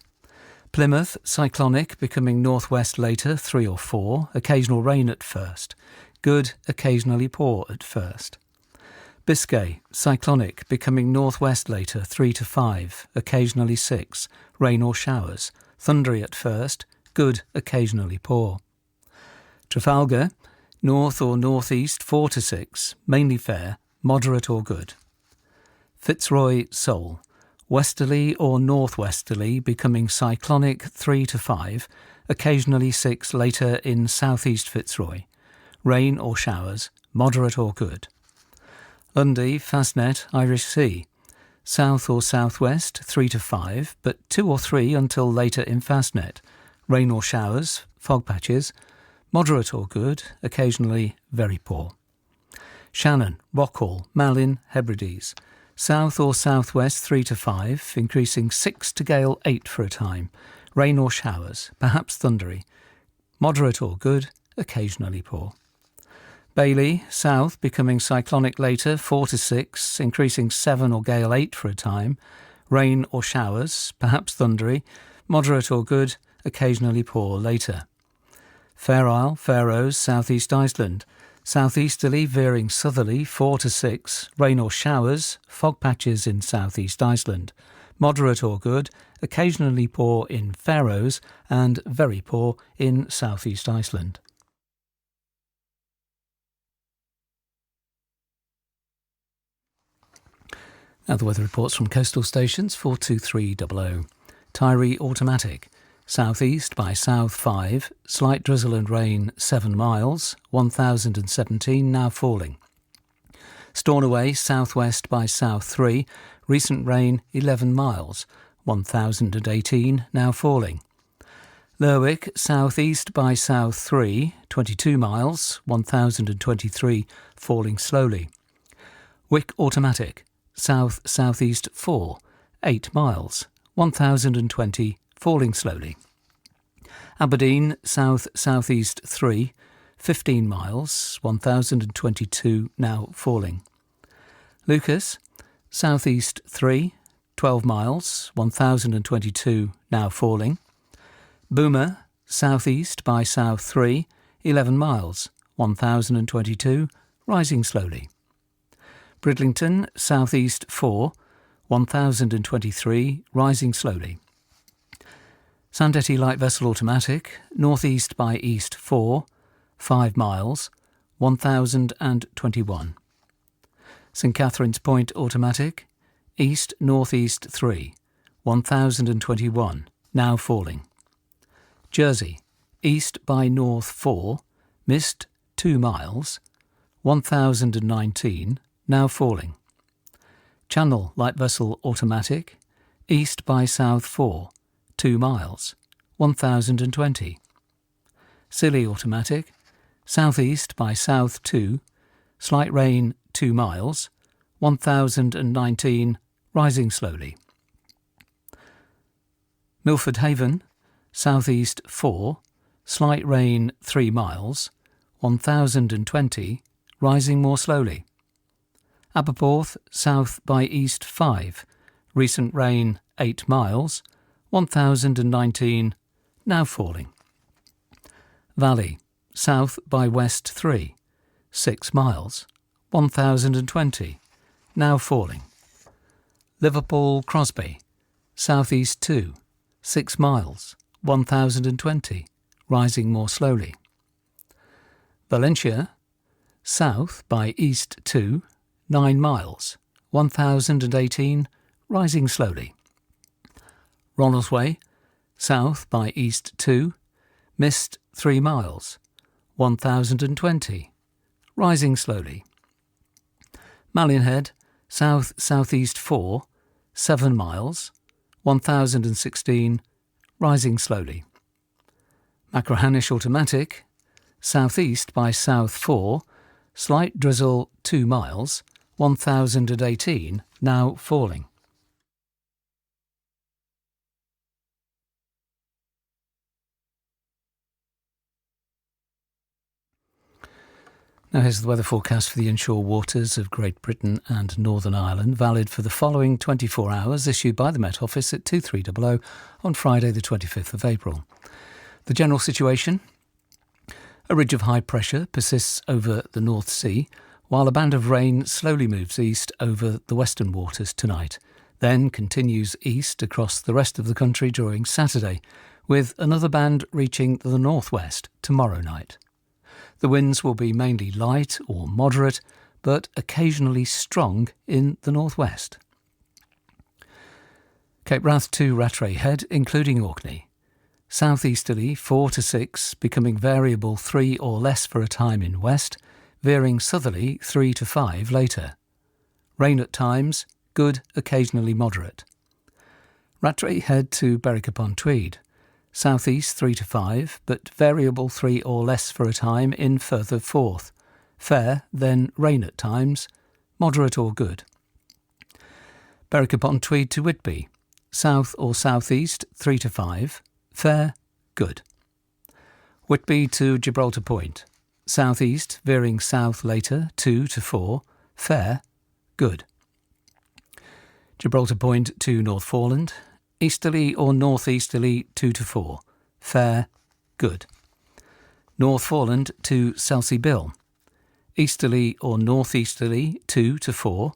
Speaker 2: Plymouth, cyclonic, becoming northwest later 3 or 4, occasional rain at first. Good, occasionally poor at first. Biscay, cyclonic, becoming northwest later 3 to 5, occasionally 6, rain or showers. Thundery at first, good, occasionally poor. Trafalgar, north or northeast 4 to 6, mainly fair, moderate or good. Fitzroy, Seoul, westerly or northwesterly, becoming cyclonic 3 to 5, occasionally 6 later in southeast Fitzroy. Rain or showers, moderate or good. Lundy, Fastnet, Irish Sea, south or southwest 3 to 5, but 2 or 3 until later in Fastnet. Rain or showers, fog patches, moderate or good, occasionally very poor. Shannon, Rockhall, Malin, Hebrides, south or southwest 3 to 5, increasing 6 to gale 8 for a time. Rain or showers, perhaps thundery, moderate or good, occasionally poor. Bailey, south, becoming cyclonic later 4 to 6, increasing 7 or gale 8 for a time. Rain or showers, perhaps thundery, moderate or good, occasionally poor later. Fair Isle, Faroes, southeast Iceland, southeasterly veering southerly 4 to 6, rain or showers, fog patches in southeast Iceland. Moderate or good, occasionally poor in Faroes and very poor in southeast Iceland. Now the weather reports from coastal stations 42300. Tyree automatic. Southeast by south 5, slight drizzle and rain 7 miles, 1017 now falling. Stornoway southwest by south 3, recent rain 11 miles, 1018 now falling. Lerwick southeast by south 3, 22 miles, 1023 falling slowly. Wick automatic. South-southeast 4, 8 miles, 1020, falling slowly. Aberdeen, south-southeast 3, 15 miles, 1022, now falling. Lucas, southeast 3, 12 miles, 1022, now falling. Boomer, southeast by south 3, 11 miles, 1022, rising slowly. Bridlington, southeast 4, 1023, rising slowly. Sandetti light vessel automatic, northeast by east 4, 5 miles, 1021. St Catherine's Point automatic, east-northeast 3, 1021, now falling. Jersey, east by north 4, mist 2 miles, 1019, now falling. Channel light vessel automatic, east by south 4, 2 miles, 1020. Scilly automatic, southeast by south 2, slight rain 2 miles, 1019, rising slowly. Milford Haven, southeast 4, slight rain 3 miles, 1020, rising more slowly. Aberporth, south by east 5, recent rain 8 miles, 1019, now falling. Valley, south by west 3, 6 miles, 1020, now falling. Liverpool Crosby, southeast 2, 6 miles, 1020, rising more slowly. Valencia, south by east 2, 9 miles, 1018, rising slowly. Ronaldsway, south by east 2, mist 3 miles, 1020, rising slowly. Mallionhead, south-southeast 4, 7 miles, 1016, rising slowly. Machrihanish automatic, southeast by south 4, slight drizzle 2 miles, 1018, now falling. Now here's the weather forecast for the inshore waters of Great Britain and Northern Ireland, valid for the following 24 hours, issued by the Met Office at 2300 on Friday the 25th of April. The general situation: a ridge of high pressure persists over the North Sea, while a band of rain slowly moves east over the western waters tonight, then continues east across the rest of the country during Saturday, with another band reaching the northwest tomorrow night. The winds will be mainly light or moderate, but occasionally strong in the northwest. Cape Wrath to Rattray Head, including Orkney. Southeasterly 4 to 6, becoming variable 3 or less for a time in west, veering southerly 3 to 5 later. Rain at times, good, occasionally moderate. Rattray Head to Berwick-upon-Tweed. Southeast 3 to 5, but variable 3 or less for a time in further forth. Fair, then rain at times, moderate or good. Berwick-upon-Tweed to Whitby. South or southeast 3 to 5, fair, good. Whitby to Gibraltar Point. Southeast, veering south later 2 to 4, fair, good. Gibraltar Point to Northforeland. Easterly or northeasterly 2 to 4, fair, good. Northforeland to Selsey Bill. Easterly or northeasterly 2 to 4,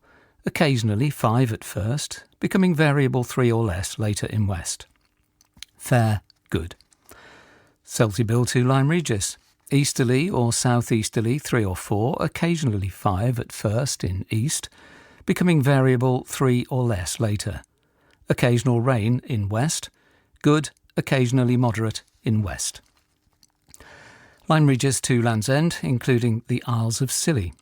Speaker 2: occasionally 5 at first, becoming variable 3 or less later in west. Fair, good. Selsey Bill to Lyme Regis. Easterly or southeasterly 3 or 4, occasionally 5 at first in east, becoming variable 3 or less later. Occasional rain in west, good, occasionally moderate in west. Lyme Regis to Land's End, including the Isles of Scilly.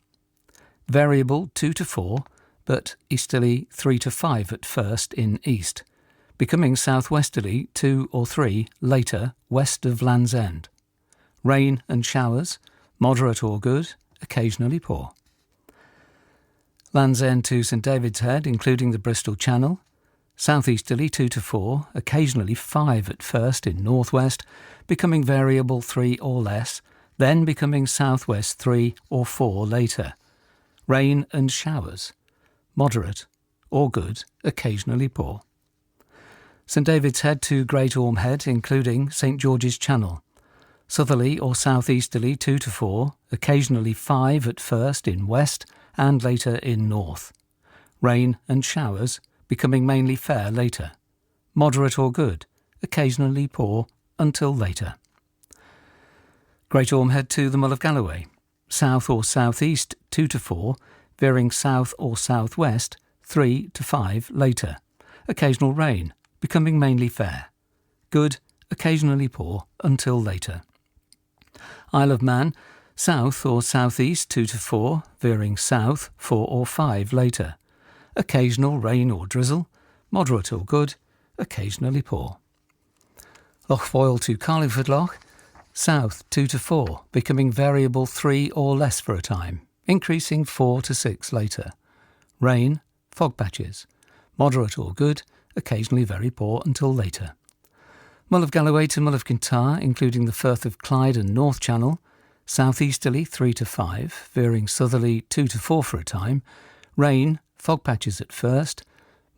Speaker 2: Variable 2 to 4, but easterly 3 to 5 at first in east, becoming southwesterly 2 or 3 later west of Land's End. Rain and showers, moderate or good, occasionally poor. Land's End to St David's Head, including the Bristol Channel. Southeasterly 2 to 4, occasionally 5 at first in northwest, becoming variable 3 or less, then becoming southwest 3 or 4 later. Rain and showers, moderate or good, occasionally poor. St David's Head to Great Orme Head, including St George's Channel. Southerly or southeasterly 2 to 4, occasionally 5 at first in west and later in north. Rain and showers, becoming mainly fair later. Moderate or good, occasionally poor until later. Great Orme Head to the Mull of Galloway. South or southeast 2 to 4, veering south or southwest 3 to 5 later. Occasional rain, becoming mainly fair. Good, occasionally poor until later. Isle of Man, south or southeast 2 to 4, veering south 4 or 5 later. Occasional rain or drizzle, moderate or good, occasionally poor. Loch Foyle to Carlingford Loch, south 2 to 4, becoming variable 3 or less for a time, increasing 4 to 6 later. Rain, fog patches, moderate or good, occasionally very poor until later. Mull of Galloway to Mull of Kintyre, including the Firth of Clyde and North Channel. Southeasterly 3 to 5, veering southerly 2 to 4 for a time. Rain, fog patches at first,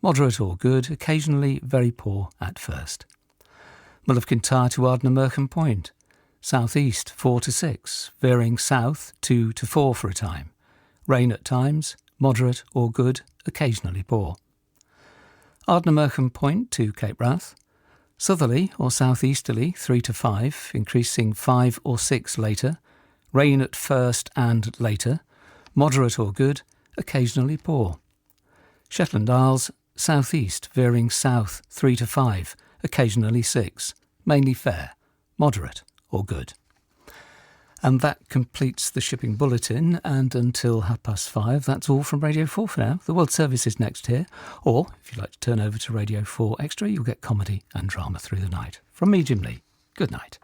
Speaker 2: moderate or good, occasionally very poor at first. Mull of Kintyre to Ardnamurchan Point. Southeast 4 to 6, veering south 2 to 4 for a time. Rain at times, moderate or good, occasionally poor. Ardnamurchan Point to Cape Wrath. Southerly or southeasterly 3 to 5, increasing 5 or 6 later. Rain at first and later, moderate or good, occasionally poor. Shetland Isles, southeast, veering south 3 to 5, occasionally 6. mainly fair, moderate or good. And that completes the shipping bulletin, and until 5:30, that's all from Radio 4 for now. The World Service is next here, or if you'd like to turn over to Radio 4 Extra, you'll get comedy and drama through the night. From me, Jim Lee, good night.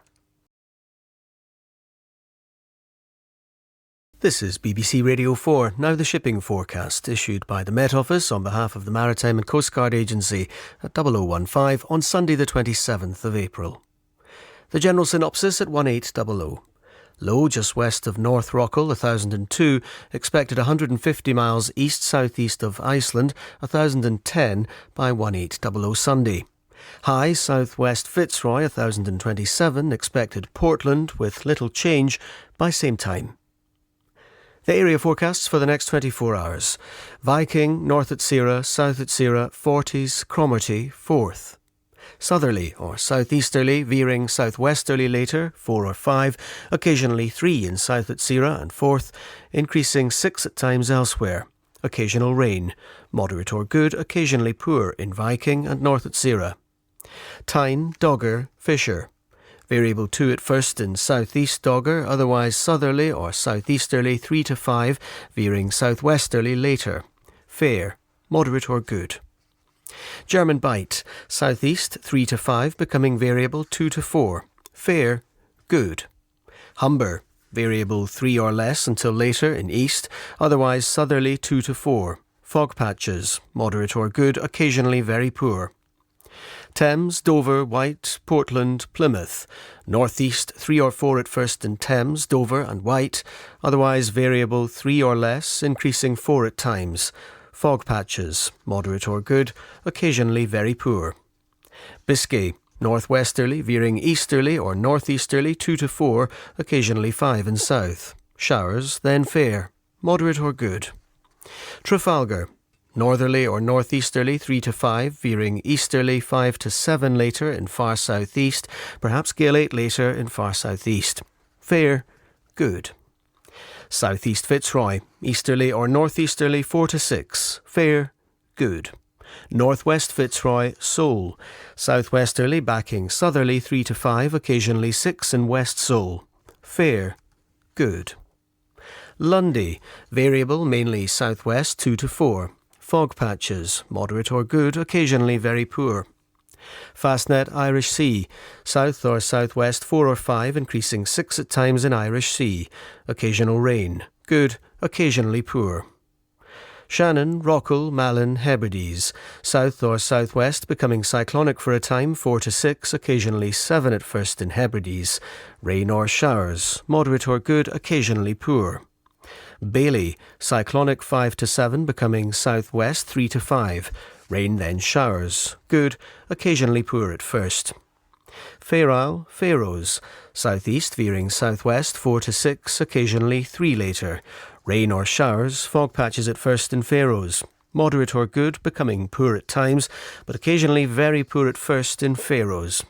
Speaker 5: This is BBC Radio 4, now the shipping forecast, issued by the Met Office on behalf of the Maritime and Coast Guard Agency at 0015 on Sunday the 27th of April. The general synopsis at 1800. Low just west of North Rockall, 1002, expected 150 miles east-southeast of Iceland, 1010 by 1800 Sunday. High southwest Fitzroy, 1027, expected Portland with little change by same time. The area forecasts for the next 24 hours. Viking, north at Sierra, south at Sierra, 40s, Cromarty, 4th. Southerly or southeasterly, veering southwesterly later, 4 or 5, occasionally 3 in south at Sierra and 4th, increasing 6 at times elsewhere. Occasional rain, moderate or good, occasionally poor in Viking and north at Sierra. Tyne, Dogger, Fisher. Variable 2 at first in southeast Dogger, otherwise southerly or southeasterly 3 to 5, veering southwesterly later. Fair, moderate or good. German Bight, southeast 3 to 5, becoming variable 2 to 4. Fair, good. Humber, variable 3 or less until later in east, otherwise southerly 2 to 4. Fog patches, moderate or good, occasionally very poor. Thames, Dover, White, Portland, Plymouth. Northeast 3 or 4 at first in Thames, Dover and White, otherwise variable 3 or less, increasing 4 at times. Fog patches, moderate or good, occasionally very poor. Biscay, northwesterly, veering easterly or northeasterly 2 to 4, occasionally 5 in south. Showers, then fair, moderate or good. Trafalgar, northerly or northeasterly 3 to 5, veering easterly 5 to 7 later in far southeast, perhaps gale 8 later in far southeast. Fair, good. Southeast Fitzroy, easterly or northeasterly 4 to 6, fair, good. Northwest Fitzroy, Seoul, southwesterly backing southerly 3 to 5, occasionally 6 in West Seoul, fair, good. Lundy, variable mainly southwest 2 to 4, fog patches, moderate or good, occasionally very poor. Fastnet Irish Sea, south or southwest 4 or 5, increasing 6 at times in Irish Sea. Occasional rain, good, occasionally poor. Shannon, Rockall, Malin, Hebrides, south or southwest, becoming cyclonic for a time 4 to 6, occasionally 7 at first in Hebrides. Rain or showers, moderate or good, occasionally poor. Bailey, cyclonic 5 to 7, becoming southwest 3 to 5. Rain then showers, good, occasionally poor at first. Fair Faroes, southeast veering southwest 4 to 6, occasionally 3 later. Rain or showers, fog patches at first in Faroes. Moderate or good, becoming poor at times, but occasionally very poor at first in Faroes.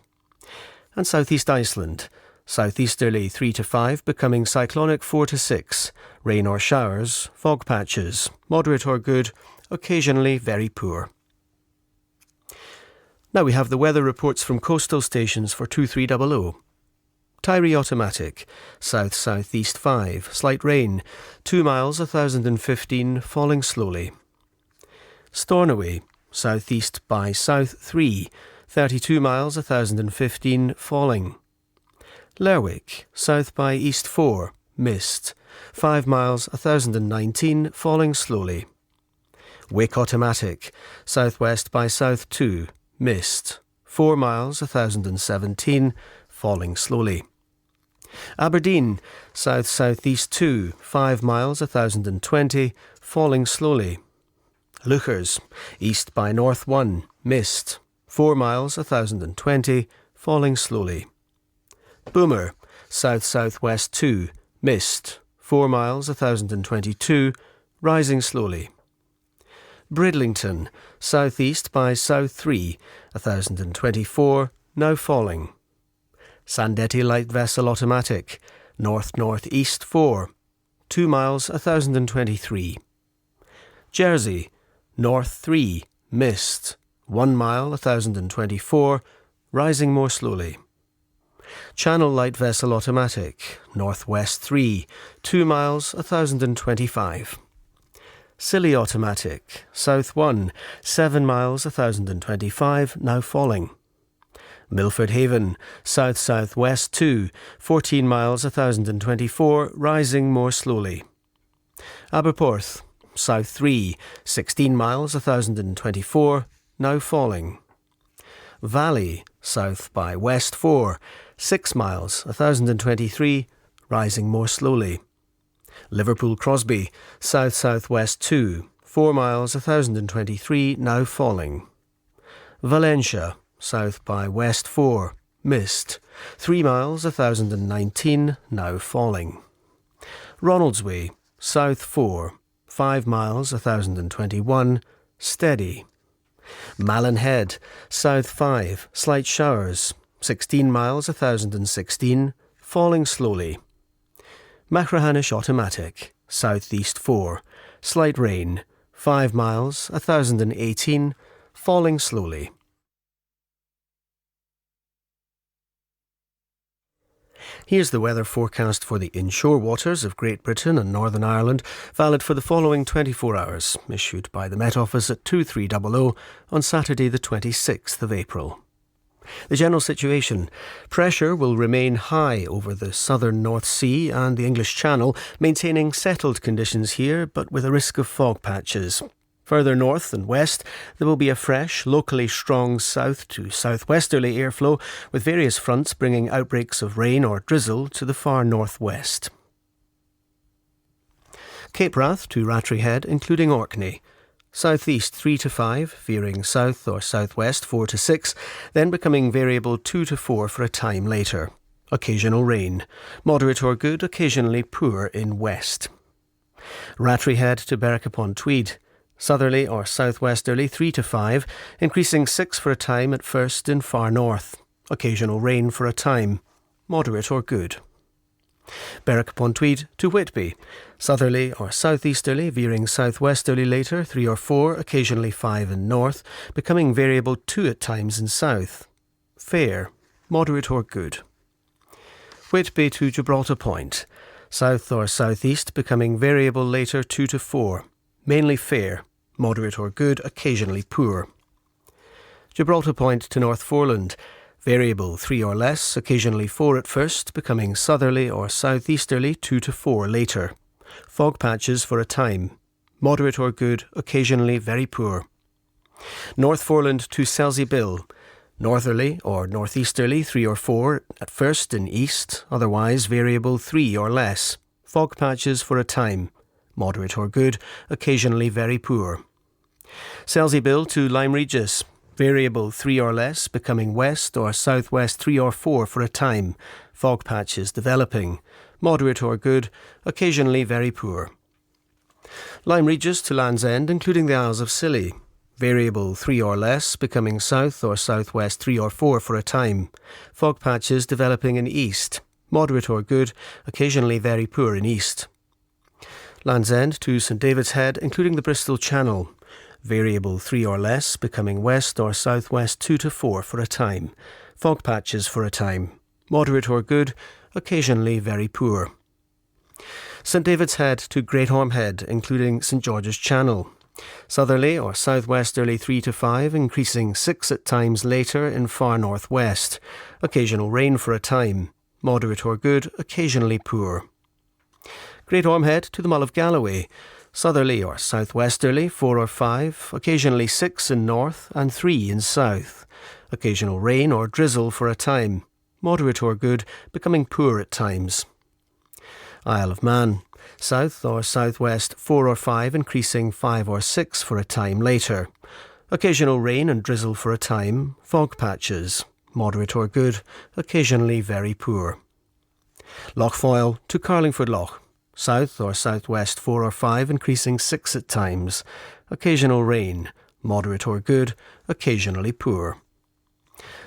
Speaker 5: And southeast Iceland, southeasterly 3 to 5, becoming cyclonic 4 to 6. Rain or showers, fog patches, moderate or good, occasionally very poor. Now we have the weather reports from coastal stations for 2300. Tyree Automatic, south-southeast 5, slight rain, 2 miles 1015, falling slowly. Stornoway, southeast by south 3, 32 miles 1015, falling. Lerwick, south by east 4, mist, 5 miles 1019, falling slowly. Wick Automatic, southwest by south 2, mist, 4 miles 1017, falling slowly. Aberdeen, south-southeast 2, 5 miles 1020, falling slowly. Leuchars, east by north 1, mist, 4 miles 1020, falling slowly. Boomer, south-southwest 2, mist, 4 miles 1022, rising slowly. Bridlington, southeast by south 3, 1024, now falling. Sandetti Light Vessel Automatic, north-northeast 4, 2 miles 1023. Jersey, north 3, mist, 1 mile 1024, rising more slowly. Channel light vessel automatic, northwest 3, 2 miles 1025. Scilly automatic, south 1, 7 miles 1025, now falling. Milford Haven, south-southwest 2, 14 miles 1024, rising more slowly. Aberporth, south 3, 16 miles 1024, now falling. Valley, south by west 4, 6 miles 1023, rising more slowly. Liverpool Crosby, south-southwest 2, 4 miles 1023, now falling. Valencia, south by west 4, mist, 3 miles 1019, now falling. Ronaldsway, south 4, 5 miles 1021, steady. Malin Head, south 5, slight showers, 16 miles 1016, falling slowly. Machrihanish automatic, southeast 4, slight rain, 5 miles 1018, falling slowly. Here's the weather forecast for the inshore waters of Great Britain and Northern Ireland, valid for the following 24 hours, issued by the Met Office at 2300 on Saturday the 26th of April. The general situation: pressure will remain high over the southern North Sea and the English Channel, maintaining settled conditions here, but with a risk of fog patches. Further north and west, there will be a fresh, locally strong south to southwesterly airflow, with various fronts bringing outbreaks of rain or drizzle to the far northwest. Cape Wrath to Rattray Head, including Orkney. Southeast 3 to 5, veering south or southwest 4 to 6, then becoming variable 2 to 4 for a time later. Occasional rain. Moderate or good, occasionally poor in west. Rattray Head to Berwick-upon-Tweed. Southerly or southwesterly 3 to 5, increasing 6 for a time at first in far north. Occasional rain for a time. Moderate or good. Berwick-upon-Tweed to Whitby. Southerly or southeasterly, veering southwesterly later 3 or 4, occasionally 5 in north, becoming variable 2 at times in south. Fair. Moderate or good. Whitby to Gibraltar Point. South or southeast, becoming variable later 2 to 4. Mainly fair, moderate or good, occasionally poor. Gibraltar Point to North Foreland, variable 3 or less, occasionally 4 at first, becoming southerly or southeasterly 2 to 4 later. Fog patches for a time, moderate or good, occasionally very poor. North Foreland to Selsey Bill, northerly or northeasterly 3 or 4 at first in east, otherwise variable 3 or less. Fog patches for a time, moderate or good, occasionally very poor. Selsey Bill to Lyme Regis, variable 3 or less, becoming west or southwest 3 or 4 for a time. Fog patches developing, moderate or good, occasionally very poor. Lyme Regis to Land's End, including the Isles of Scilly, variable 3 or less, becoming south or southwest 3 or 4 for a time. Fog patches developing in east, moderate or good, occasionally very poor in east. Land's End to St David's Head, including the Bristol Channel. Variable 3 or less, becoming west or southwest 2 to 4 for a time. Fog patches for a time. Moderate or good, occasionally very poor. St David's Head to Great Orme Head, including St George's Channel. Southerly or southwesterly 3 to 5, increasing 6 at times later in far northwest. Occasional rain for a time. Moderate or good, occasionally poor. Great Orme Head to the Mull of Galloway. Southerly or southwesterly 4 or 5, occasionally 6 in north and 3 in south. Occasional rain or drizzle for a time. Moderate or good, becoming poor at times. Isle of Man. South or southwest 4 or 5, increasing 5 or 6 for a time later. Occasional rain and drizzle for a time. Fog patches. Moderate or good, occasionally very poor. Lochfoyle to Carlingford Loch. South or southwest 4 or 5, increasing 6 at times. Occasional rain, moderate or good, occasionally poor.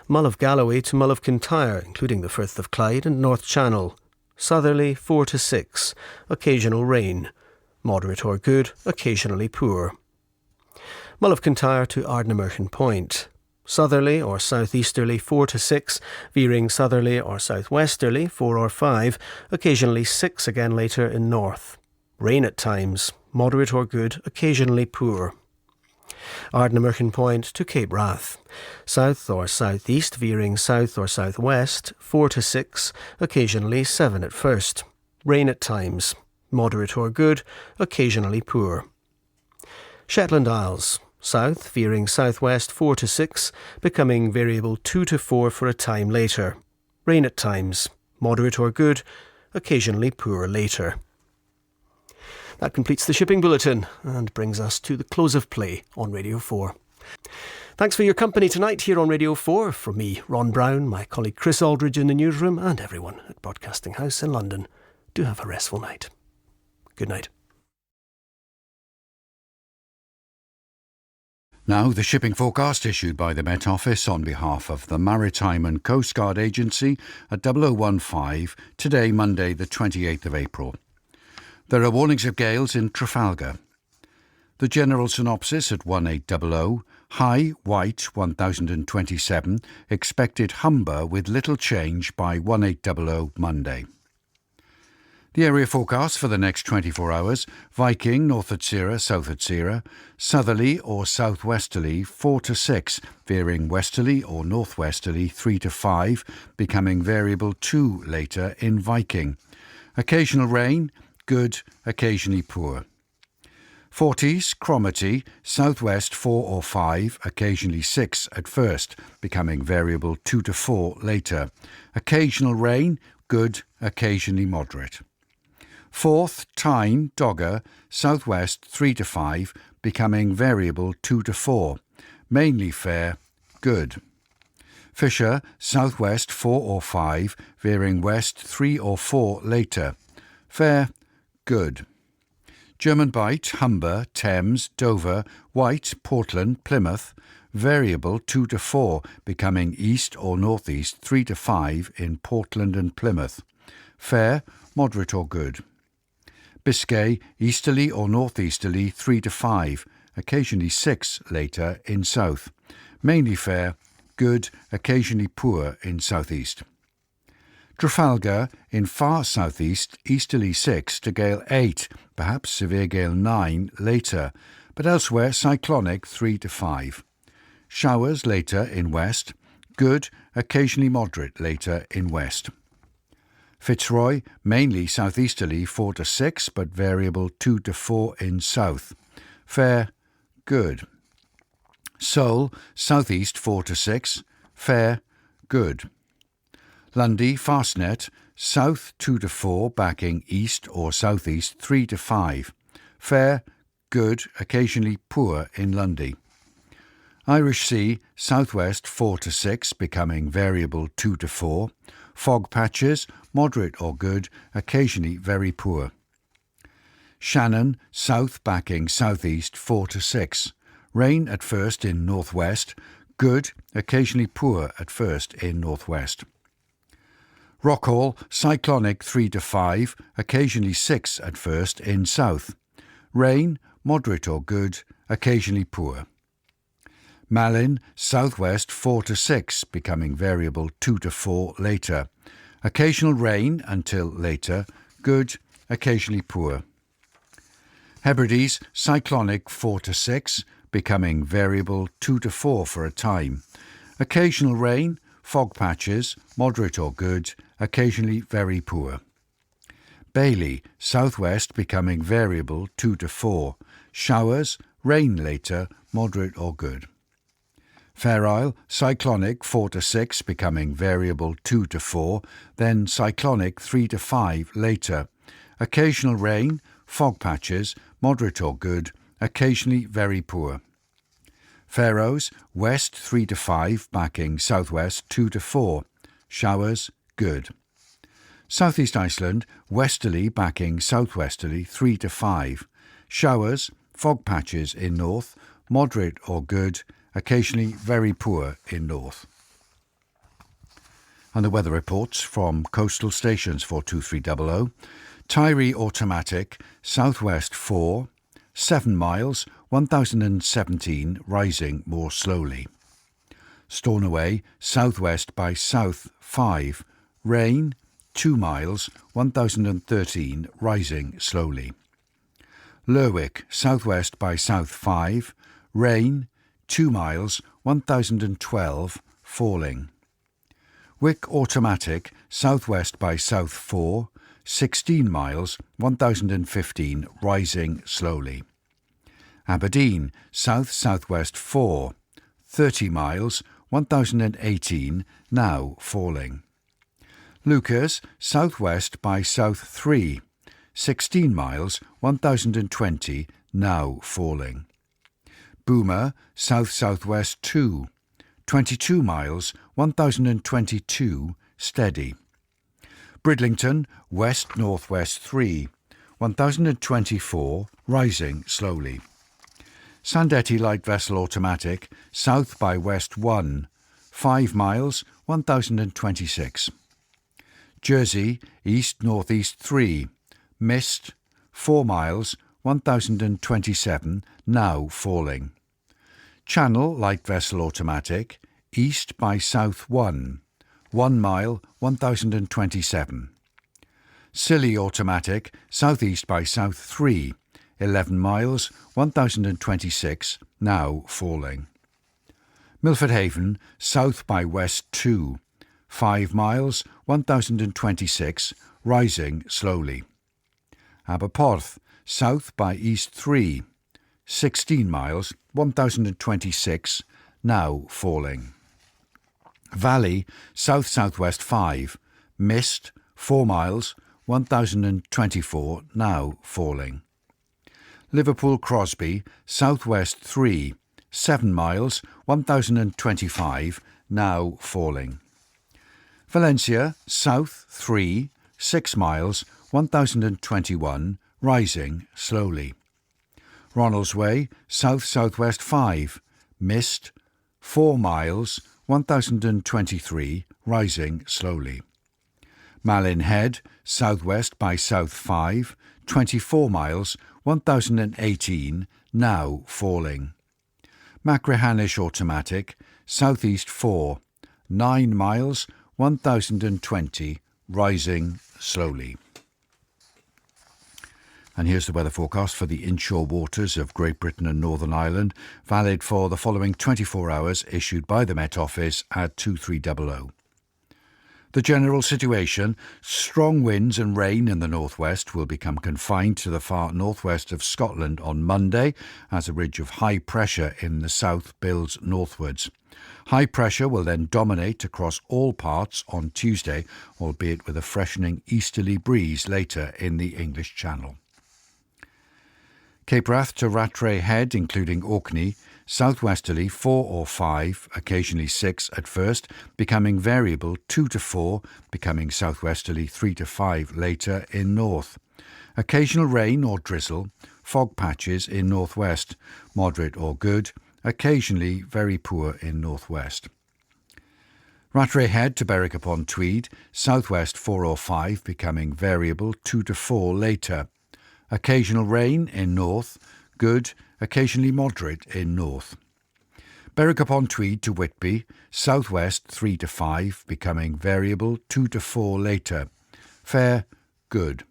Speaker 5: Mull of Galloway to Mull of Kintyre, including the Firth of Clyde and North Channel. Southerly 4 to 6, occasional rain, moderate or good, occasionally poor. Mull of Kintyre to Ardnamurchan Point. Southerly or southeasterly 4 to 6, veering southerly or southwesterly 4 or 5, occasionally 6 again later in north. Rain at times, moderate or good, occasionally poor. Ardnamurchan Point to Cape Wrath. South or southeast, veering south or southwest 4 to 6, occasionally 7 at first. Rain at times, moderate or good, occasionally poor. Shetland Isles. South, veering southwest 4 to 6, becoming variable 2 to 4 for a time later. Rain at times, moderate or good, occasionally poor later. That completes the shipping bulletin and brings us to the close of play on Radio 4. Thanks for your company tonight here on Radio 4. From me, Ron Brown, my colleague Chris Aldridge in the newsroom, and everyone at Broadcasting House in London. Do have a restful night. Good night.
Speaker 4: Now, the shipping forecast issued by the Met Office on behalf of the Maritime and Coast Guard Agency at 0015, today, Monday, the 28th of April. There are warnings of gales in Trafalgar. The general synopsis at 1800, high, white, 1027, expected Humber with little change by 1800 Monday. The area forecast for the next 24 hours, Viking, north at Sierra, south at Sierra, southerly or southwesterly 4 to 6, veering westerly or northwesterly 3 to 5, becoming variable 2 later in Viking. Occasional rain, good, occasionally poor. Forties, Cromarty, southwest 4 or 5, occasionally 6 at first, becoming variable 2 to 4 later. Occasional rain, good, occasionally moderate. Fourth, Tyne, Dogger, southwest 3 to 5, becoming variable 2 to 4. Mainly fair, good. Fisher, southwest 4 or 5, veering west 3 or 4 later. Fair, good. German Bight, Humber, Thames, Dover, White, Portland, Plymouth, variable 2 to 4, becoming east or northeast 3 to 5 in Portland and Plymouth. Fair, moderate or good. Biscay, easterly or northeasterly 3 to 5, occasionally 6 later in south. Mainly fair, good, occasionally poor in southeast. Trafalgar, in far southeast, easterly 6 to gale 8, perhaps severe gale 9 later, but elsewhere cyclonic 3 to 5. Showers later in west, good, occasionally moderate later in west. Fitzroy, mainly southeasterly 4 to 6, but variable 2 to 4 in south. Fair, good. Seoul, southeast 4 to 6, fair, good. Lundy, Fastnet, south 2 to 4, backing east or southeast 3 to 5. Fair, good, occasionally poor in Lundy. Irish Sea, southwest 4 to 6, becoming variable 2 to 4. Fog patches, moderate or good, occasionally very poor. Shannon, south backing southeast 4 to 6. Rain at first in northwest, good, occasionally poor at first in northwest. Rockhall, cyclonic 3 to 5, occasionally 6 at first in south. Rain, moderate or good, occasionally poor. Malin, southwest 4 to 6, becoming variable 2 to 4 later. Occasional rain until later, good, occasionally poor. Hebrides, cyclonic 4 to 6, becoming variable 2 to 4 for a time. Occasional rain, fog patches, moderate or good, occasionally very poor. Bailey, southwest becoming variable 2 to 4. Showers, rain later, moderate or good. Fair Isle, cyclonic 4 to 6, becoming variable 2 to 4, then cyclonic 3 to 5 later. Occasional rain, fog patches, moderate or good, occasionally very poor. Faroes, west 3 to 5, backing southwest 2 to 4. Showers, good. Southeast Iceland, westerly backing southwesterly 3 to 5. Showers, fog patches in north, moderate or good, occasionally very poor in north. And the weather reports from coastal stations for 2300. Tyree automatic, southwest 4, 7 miles, 1017, rising more slowly. Stornoway, southwest by south 5. Rain, 2 miles, 1013, rising slowly. Lerwick, southwest by south 5. Rain, 2 miles, 1012, falling. Wick Automatic, southwest by south 4. 16 miles, 1015, rising slowly. Aberdeen, south-southwest 4. 30 miles, 1018, now falling. Lucas, southwest by south 3. 16 miles, 1020, now falling. Boomer, south-southwest 2. 22 miles, 1022, steady. Bridlington, west-northwest 3. 1024, rising slowly. Sandetti Light Vessel Automatic, south by west 1. 5 miles, 1026. Jersey, east-northeast 3. Mist, 4 miles, 1027, now falling. Channel Light Vessel Automatic, east by south 1. 1 mile, 1027. Scilly Automatic, southeast by south 3. 11 miles, 1026, now falling. Milford Haven, south by west 2. 5 miles, 1026, rising slowly. Aberporth, south by east 3. 16 miles, 1026, now falling. Valley, south-southwest 5. Mist, 4 miles, 1024, now falling. Liverpool Crosby, southwest 3. 7 miles, 1025, now falling. Valencia, south 3. 6 miles, 1021, rising slowly. Ronaldsway, south-southwest 5. Mist, 4 miles, 1023, rising slowly. Malin Head, southwest by south 5. 24 miles, 1018, now falling. Machrihanish Automatic, southeast 4. 9 miles, 1020, rising slowly. And here's the weather forecast for the inshore waters of Great Britain and Northern Ireland, valid for the following 24 hours, issued by the Met Office at 2300. The general situation: strong winds and rain in the northwest will become confined to the far northwest of Scotland on Monday as a ridge of high pressure in the south builds northwards. High pressure will then dominate across all parts on Tuesday, albeit with a freshening easterly breeze later in the English Channel. Cape Wrath to Rattray Head, including Orkney, southwesterly 4 or 5, occasionally 6 at first, becoming variable 2 to 4, becoming southwesterly 3 to 5 later in north. Occasional rain or drizzle, fog patches in northwest, moderate or good, occasionally very poor in northwest. Rattray Head to Berwick upon Tweed, southwest 4 or 5, becoming variable 2 to 4 later. Occasional rain in north, good, occasionally moderate in north. Berwick upon Tweed to Whitby, southwest 3 to 5, becoming variable 2 to 4 later. Fair, good.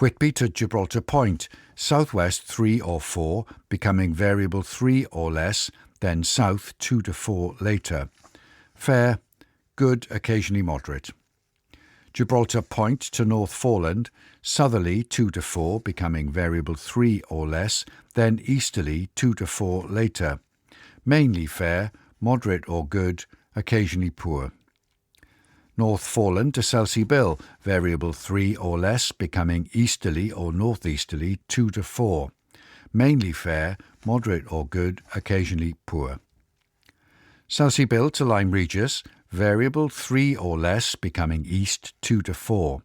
Speaker 4: Whitby to Gibraltar Point, southwest 3 or 4, becoming variable 3 or less, then south 2 to 4 later. Fair, good, occasionally moderate. Gibraltar Point to North Foreland, southerly 2 to 4, becoming variable 3 or less, then easterly 2 to 4 later. Mainly fair, moderate or good, occasionally poor. North Foreland to Selsey Bill, variable 3 or less, becoming easterly or northeasterly 2 to 4. Mainly fair, moderate or good, occasionally poor. Selsey Bill to Lyme Regis, variable 3 or less, becoming east 2 to 4.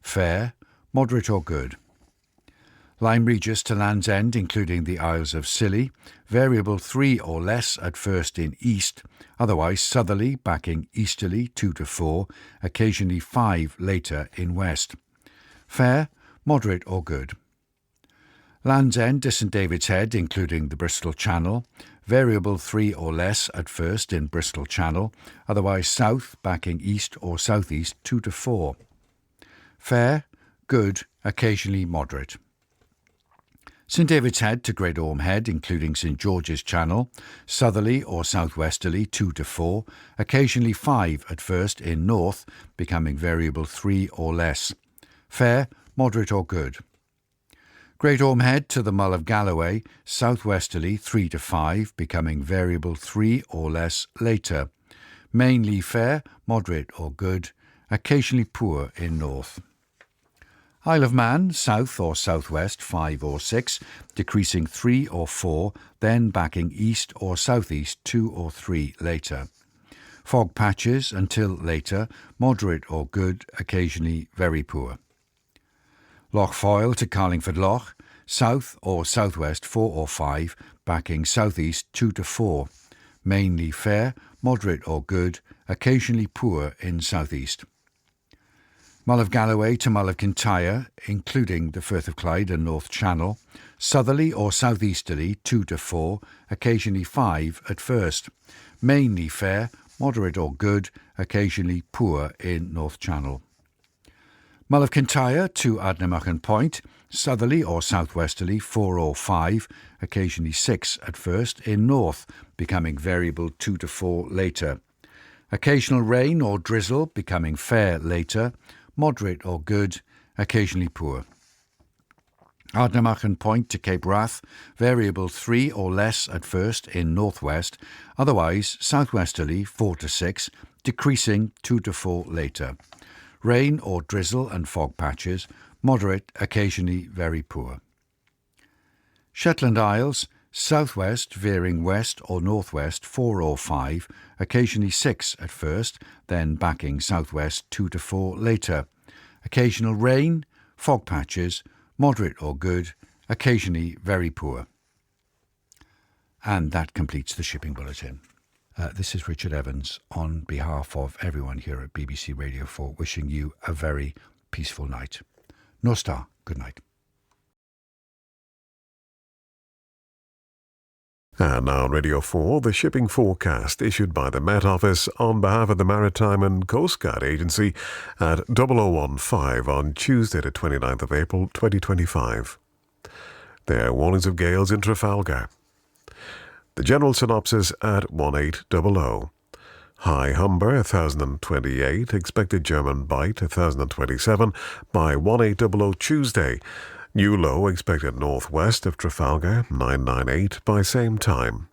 Speaker 4: Fair, moderate or good. Lyme Regis to Land's End, including the Isles of Scilly, variable 3 or less at first in east, otherwise southerly, backing easterly 2 to 4, occasionally 5 later in west. Fair, moderate or good. Land's End to St David's Head, including the Bristol Channel, variable 3 or less at first in Bristol Channel, otherwise south backing east or southeast 2 to 4. Fair, good, occasionally moderate. St David's Head to Great Orme Head, including St George's Channel, southerly or southwesterly 2 to 4, occasionally 5 at first in north, becoming variable 3 or less. Fair, moderate or good. Great Orme Head to the Mull of Galloway, southwesterly 3 to 5, becoming variable 3 or less later. Mainly fair, moderate or good, occasionally poor in north. Isle of Man, south or southwest 5 or 6, decreasing 3 or 4, then backing east or southeast 2 or 3 later. Fog patches until later, moderate or good, occasionally very poor. Loch Foyle to Carlingford Loch, south or southwest 4 or 5, backing southeast 2 to 4. Mainly fair, moderate or good, occasionally poor in southeast. Mull of Galloway to Mull of Kintyre, including the Firth of Clyde and North Channel, southerly or southeasterly 2 to 4, occasionally 5 at first. Mainly fair, moderate or good, occasionally poor in North Channel. Mull of Kintyre to Adnamachan Point, southerly or southwesterly 4 or 5, occasionally 6 at first in north, becoming variable 2 to 4 later. Occasional rain or drizzle, becoming fair later, moderate or good, occasionally poor. Ardnamachan Point to Cape Wrath, variable 3 or less at first in northwest, otherwise southwesterly 4 to 6, decreasing 2 to 4 later. Rain or drizzle and fog patches, moderate, occasionally very poor. Shetland Isles, southwest veering west or northwest 4 or 5, occasionally 6 at first, then backing southwest 2 to 4 later. Occasional rain, fog patches, moderate or good, occasionally very poor. And that completes the shipping bulletin. This is Richard Evans on behalf of everyone here at BBC Radio 4, wishing you a very peaceful night. Nostar, good night.
Speaker 3: And now on Radio 4, the shipping forecast issued by the Met Office on behalf of the Maritime and Coast Guard Agency at 0015 on Tuesday the 29th of April 2025. There are warnings of gales in Trafalgar. The general synopsis at 1800. High Humber 1028, expected German bite 1027 by 1800 Tuesday. New low expected northwest of Trafalgar 998 by same time.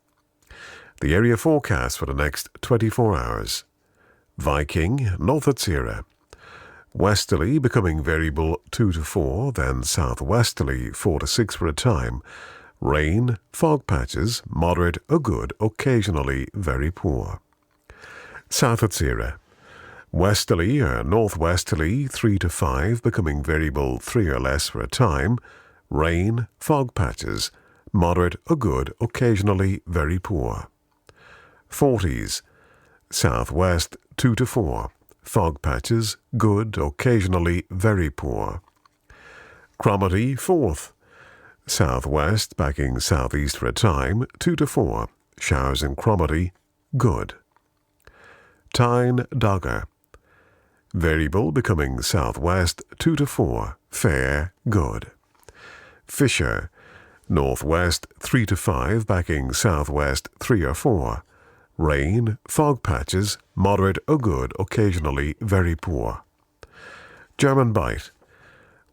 Speaker 3: The area forecast for the next 24 hours. Viking north at Sierra. Westerly becoming variable 2 to 4, then southwesterly 4 to 6 for a time. Rain, fog patches, moderate or good, occasionally very poor. South at Sierra. Westerly or northwesterly 3 to 5, becoming variable 3 or less for a time. Rain, fog patches, moderate or good, occasionally very poor. 40s. Southwest 2 to 4, fog patches, good, occasionally very poor. Cromarty 4th. Southwest backing southeast for a time, 2 to 4, showers in Cromarty, good. Tyne Dogger. Variable becoming southwest 2 to 4, fair, good. Fisher, northwest 3 to 5, backing southwest 3 or 4. Rain, fog patches, moderate or good, occasionally very poor. German bite,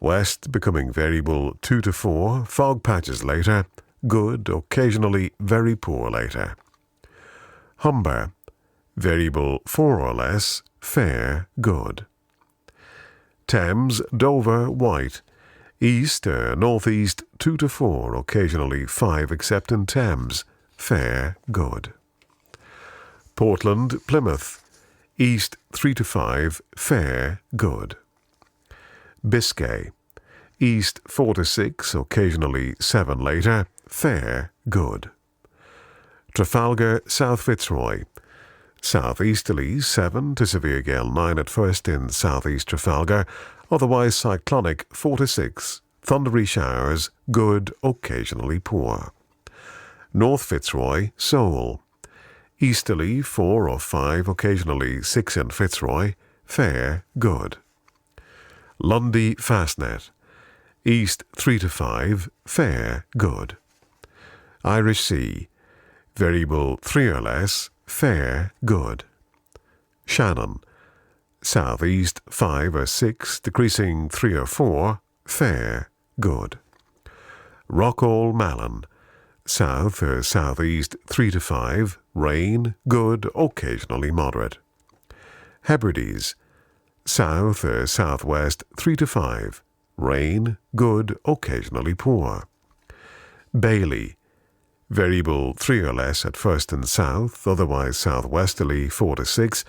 Speaker 3: west becoming variable 2 to 4, fog patches later, good, occasionally very poor later. Humber, variable 4 or less, fair, good. Thames, Dover, white. East or northeast 2 to 4, occasionally 5 except in Thames, fair, good. Portland, Plymouth. East 3 to 5, fair, good. Biscay. East 4 to 6, occasionally 7 later, fair, good. Trafalgar, South Fitzroy. Southeasterly 7 to severe gale 9 at first in southeast Trafalgar, otherwise cyclonic 4 to 6, thundery showers, good, occasionally poor. North Fitzroy, Seoul. Easterly 4 or 5, occasionally 6 in Fitzroy, fair, good. Lundy Fastnet. East 3 to 5, fair, good. Irish Sea. Variable 3 or less, fair, good. Shannon. Southeast 5 or 6, decreasing 3 or 4, fair, good. Rockall Malin. South or southeast 3 to 5, rain, good, occasionally moderate. Hebrides. South or southwest 3 to 5, rain, good, occasionally poor. Bailey. Variable 3 or less at first and south, otherwise southwesterly 4 to 6,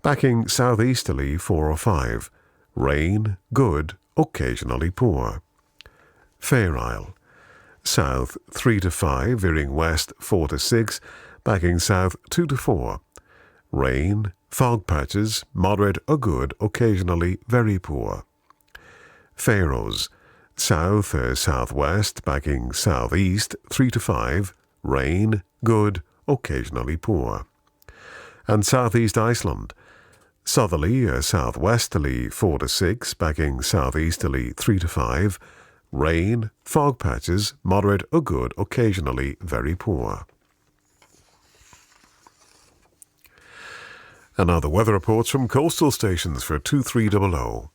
Speaker 3: backing southeasterly 4 or 5, rain, good, occasionally poor. Fair Isle. South 3 to 5, veering west 4 to 6, backing south 2 to 4. Rain, fog patches, moderate or good, occasionally very poor. Faroes. South or southwest, backing southeast 3 to 5, rain, good, occasionally poor. And southeast Iceland. Southerly or southwesterly 4 to 6, backing southeasterly 3 to 5, rain, fog patches, moderate or good, occasionally very poor. And now the weather reports from coastal stations for 2300.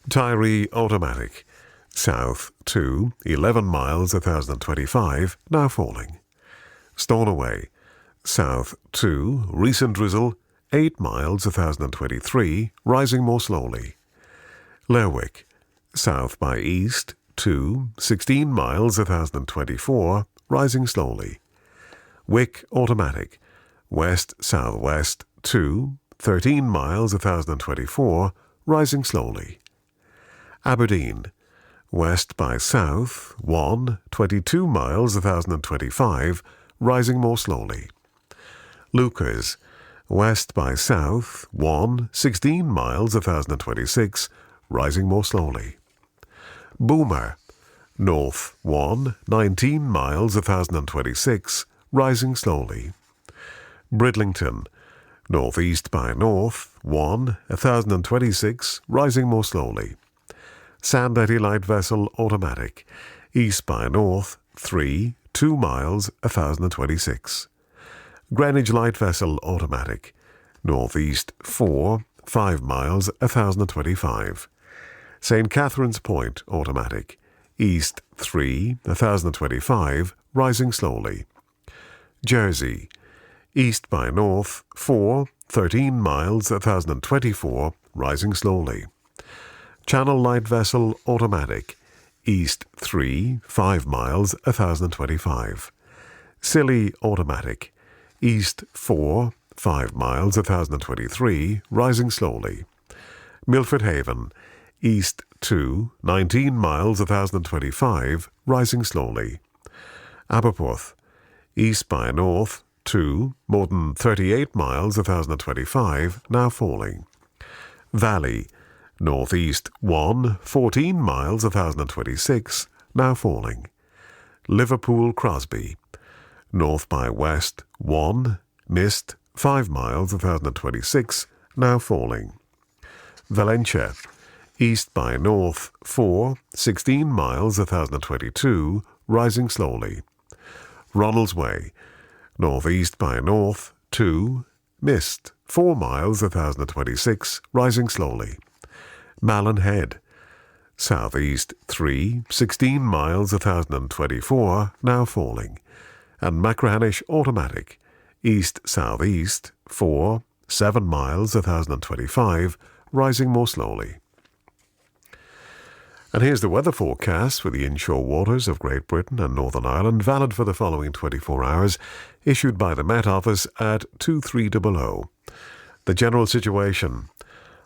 Speaker 3: Tyree automatic. South 2, 11 miles 1025, now falling. Stornoway. South 2, recent drizzle, 8 miles 1023, rising more slowly. Lerwick. South by east 2, 16 miles 1024, rising slowly. Wick automatic. West-southwest 2, 13 miles 1024, rising slowly. Aberdeen. West by south 1, 22 miles 1025, rising more slowly. Lucas. West by south 1, 16 miles 1026, rising more slowly. Boomer. North 1, 19 miles 1026, rising slowly. Bridlington. Northeast by north 1, 1026, rising more slowly. Sandiety light vessel automatic. East by north 3, 2 miles 1026. Greenwich light vessel automatic. Northeast 4, 5 miles 1025. St. Catherine's Point automatic. East 3, 1025, rising slowly. Jersey. East by north 4, 13 miles 1024, rising slowly. Channel light vessel automatic. East 3, 5 miles 1025. Scilly automatic. East 4, 5 miles 1023, rising slowly. Milford Haven. East 2, 19 miles 1025, rising slowly. Aberporth. East by north 2, more than 38 miles 1025, now falling. Valley. Northeast 1, 14 miles 1026, now falling. Liverpool Crosby. North by west 1, mist 5 miles 1026, now falling. Valentia. East by north 4, 16 miles 1022, rising slowly. Ronaldsway. Northeast by north 2, mist 4 miles 1026, rising slowly. Malin Head. Southeast 3, 16 miles 1024, now falling. And Macrahanish automatic. East-southeast 4, 7 miles 1025, rising more slowly. And here's the weather forecast for the inshore waters of Great Britain and Northern Ireland, valid for the following 24 hours, issued by the Met Office at 2300. The general situation.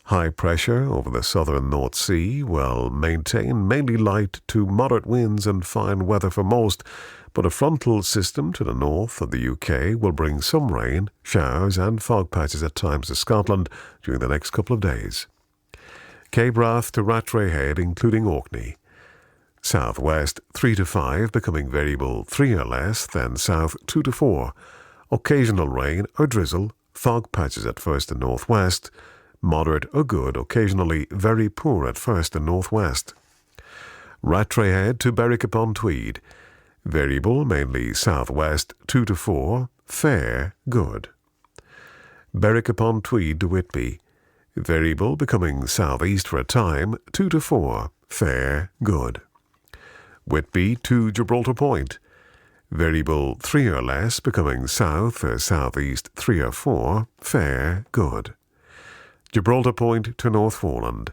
Speaker 3: High pressure over the southern North Sea will maintain mainly light to moderate winds and fine weather for most, but a frontal system to the north of the UK will bring some rain, showers and fog patches at times to Scotland during the next couple of days. Cape Wrath to Rattray Head, including Orkney. Southwest 3 to 5, becoming variable 3 or less, then south 2 to 4. Occasional rain or drizzle, fog patches at first in northwest. Moderate or good, occasionally very poor at first in northwest. Rattray Head to Berwick-upon-Tweed. Variable, mainly southwest 2 to 4, fair, good. Berwick-upon-Tweed to Whitby. Variable, becoming southeast for a time, 2 to 4, fair, good. Whitby to Gibraltar Point. Variable 3 or less, becoming south or southeast 3 or 4, fair, good. Gibraltar Point to North Foreland.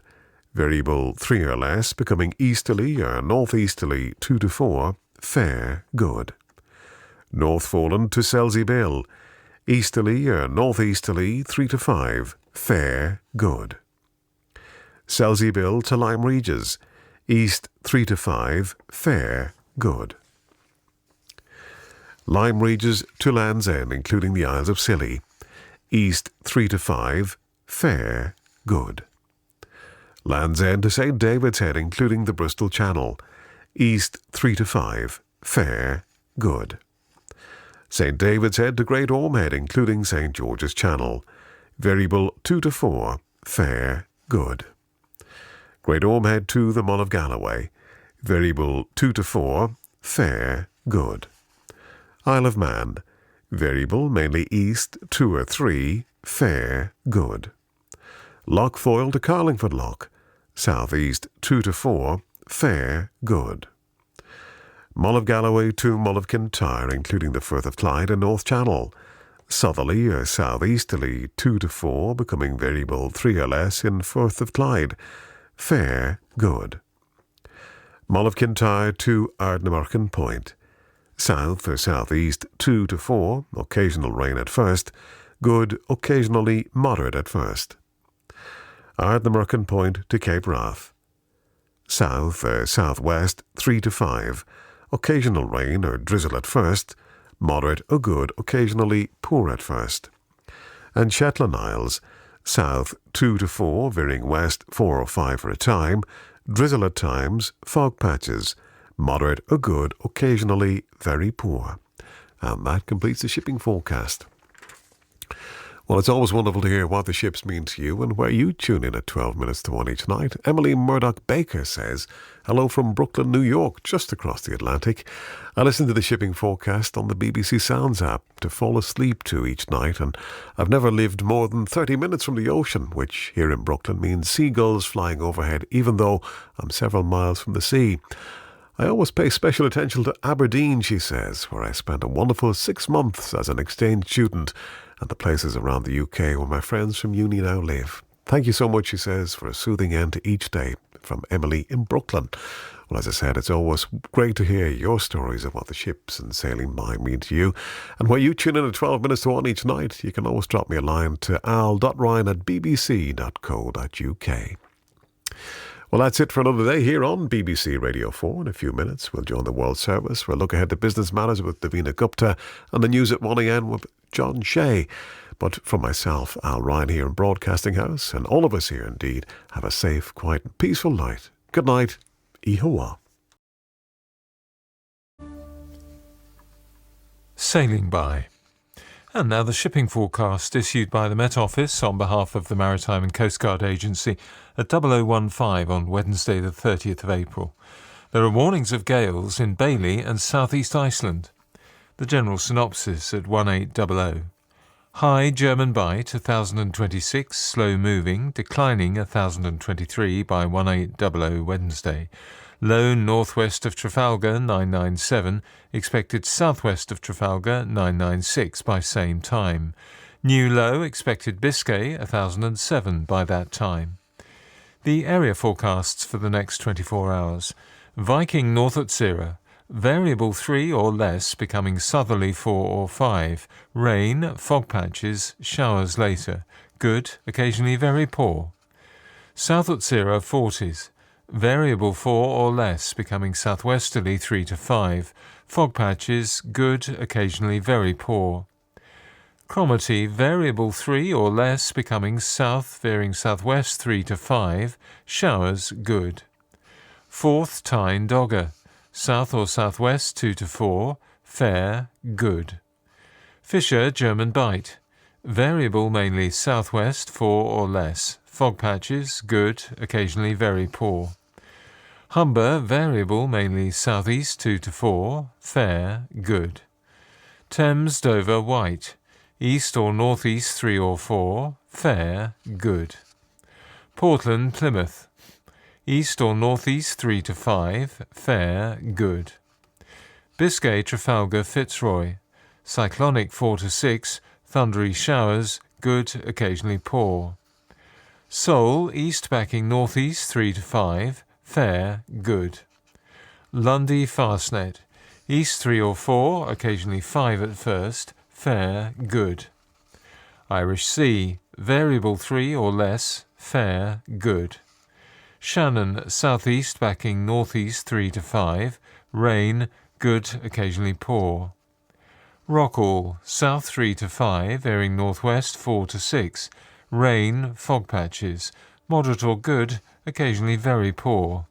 Speaker 3: Variable 3 or less, becoming easterly or northeasterly 2 to 4, fair, good. North Foreland to Selsey Bill. Easterly or northeasterly 3 to 5, fair, good. Selsey Bill to Lyme Regis. East 3 to 5, fair, good. Lyme Regis to Land's End, including the Isles of Scilly. East 3 to 5, fair, good. Land's End to St. David's Head, including the Bristol Channel. East 3 to 5, fair, good. St. David's Head to Great Orme Head, including St. George's Channel. Variable 2 to 4, fair, good. Great Orme Head to the Mull of Galloway. Variable 2 to 4, fair, good. Isle of Man. Variable mainly east 2 or 3, fair, good. Loch Foyle to Carlingford Loch. Southeast 2 to 4, fair, good. Mull of Galloway to Mull of Kintyre, including the Firth of Clyde and North Channel. Southerly or southeasterly 2 to 4, becoming variable 3 or less in Firth of Clyde. Fair, good. Mull of Kintyre to Ardnamurchan Point. South or southeast 2 to 4, occasional rain at first. Good, occasionally moderate at first. Ardnamurchan Point to Cape Wrath. South or southwest 3 to 5, occasional rain or drizzle at first. Moderate or good, occasionally poor at first. And Shetland Isles. South 2 to 4, veering west 4 or 5 for a time. Drizzle at times, fog patches. Moderate or good, occasionally very poor. And that completes the shipping forecast. Well, it's always wonderful to hear what the ships mean to you and where you tune in at 12 minutes to 1 each night. Emily Murdoch-Baker says, hello from Brooklyn, New York, just across the Atlantic. I listen to the shipping forecast on the BBC Sounds app to fall asleep to each night, and I've never lived more than 30 minutes from the ocean, which here in Brooklyn means seagulls flying overhead, even though I'm several miles from the sea. I always pay special attention to Aberdeen, she says, where I spent a wonderful 6 months as an exchange student, and the places around the UK where my friends from uni now live. Thank you so much, she says, for a soothing end to each day, from Emily in Brooklyn. Well, as I said, it's always great to hear your stories of what the ships and sailing by mean to you. And where you tune in at 12 minutes to 1 each night, you can always drop me a line to al.ryan@bbc.co.uk. Well, that's it for another day here on BBC Radio 4. In a few minutes, we'll join the World Service. We'll look ahead to Business Matters with Davina Gupta and the news at 1 a.m. with John Shea. But from myself, Al Ryan here in Broadcasting House, and all of us here indeed, have a safe, quiet and peaceful night. Good night. Ihawa.
Speaker 6: Sailing by. And now the shipping forecast issued by the Met Office on behalf of the Maritime and Coast Guard Agency at 0015 on Wednesday the 30th of April. There are warnings of gales in Bailey and southeast Iceland. The general synopsis at 1800. High German bight 1026, slow moving, declining 1023 by 1800 Wednesday. Low northwest of Trafalgar 997, expected southwest of Trafalgar 996 by same time. New low expected Biscay 1007 by that time. The area forecasts for the next 24 hours. Viking north at Sira, variable 3 or less becoming southerly 4 or 5. Rain, fog patches, showers later. Good, occasionally very poor. South at Sira 40s. Variable 4 or less, becoming southwesterly 3 to 5. Fog patches, good, occasionally very poor. Cromarty, variable 3 or less, becoming south, veering southwest 3 to 5. Showers, good. 4th Tyne Dogger, south or southwest 2 to 4, fair, good. Fisher German Bite, variable mainly southwest 4 or less, fog patches, good, occasionally very poor. Humber, variable mainly southeast 2 to 4, fair, good. Thames Dover White, east or northeast 3 or 4, fair, good. Portland Plymouth, east or northeast 3 to 5, fair, good. Biscay Trafalgar Fitzroy, cyclonic 4 to 6, thundery showers, good, occasionally poor. Seoul, east backing northeast 3 to 5, fair, good. Lundy Fastnet, east 3 or 4, occasionally 5 at first, fair, good. Irish Sea, variable 3 or less, fair, good. Shannon, southeast backing northeast 3 to 5, rain, good, occasionally poor. Rockall, south 3 to 5, veering northwest 4 to 6, rain, fog patches, moderate or good, occasionally very poor.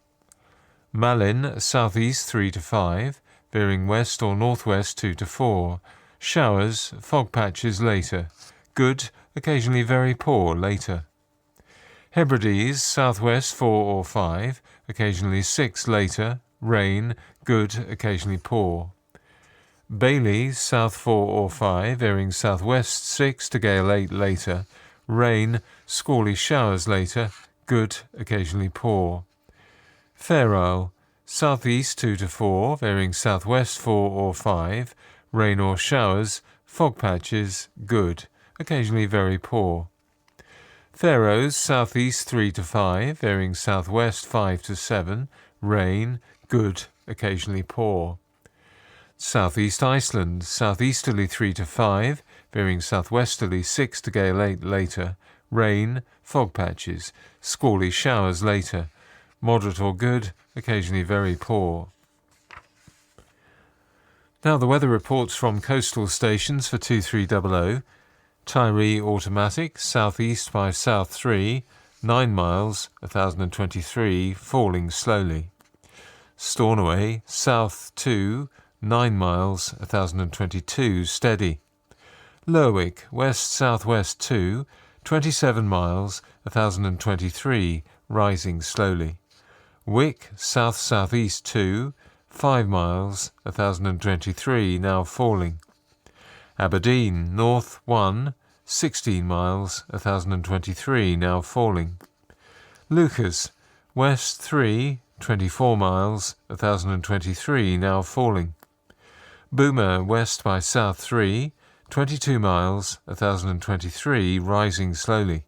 Speaker 6: Malin, southeast 3 to 5, veering west or northwest 2 to 4, showers, fog patches later, good, occasionally very poor later. Hebrides, southwest 4 or 5, occasionally 6 later, rain, good, occasionally poor. Bailey, south 4 or 5, veering southwest 6 to gale 8 later, rain, squally showers later, good, occasionally poor. Fair Isle, southeast 2 to 4, veering southwest 4 or 5, rain or showers, fog patches, good, occasionally very poor. Faroes, southeast 3 to 5, veering southwest 5 to 7, rain, good, occasionally poor. Southeast Iceland, southeasterly 3 to 5, veering southwesterly 6 to gale 8 later, rain, fog patches, squally showers later, moderate or good, occasionally very poor. Now the weather reports from coastal stations for 2300. Tyree automatic, southeast by south 3, 9 miles, 1023, falling slowly. Stornoway, south 2, 9 miles, 1022, steady. Lerwick, west-southwest 2, 27 miles, 1023, rising slowly. Wick, south-southeast 2, 5 miles, 1023, now falling. Aberdeen, north 1, 16 miles, 1023, now falling. Lucas, west 3, 24 miles, 1023, now falling. Boomer, west by south 3, 22 miles, 1023, rising slowly.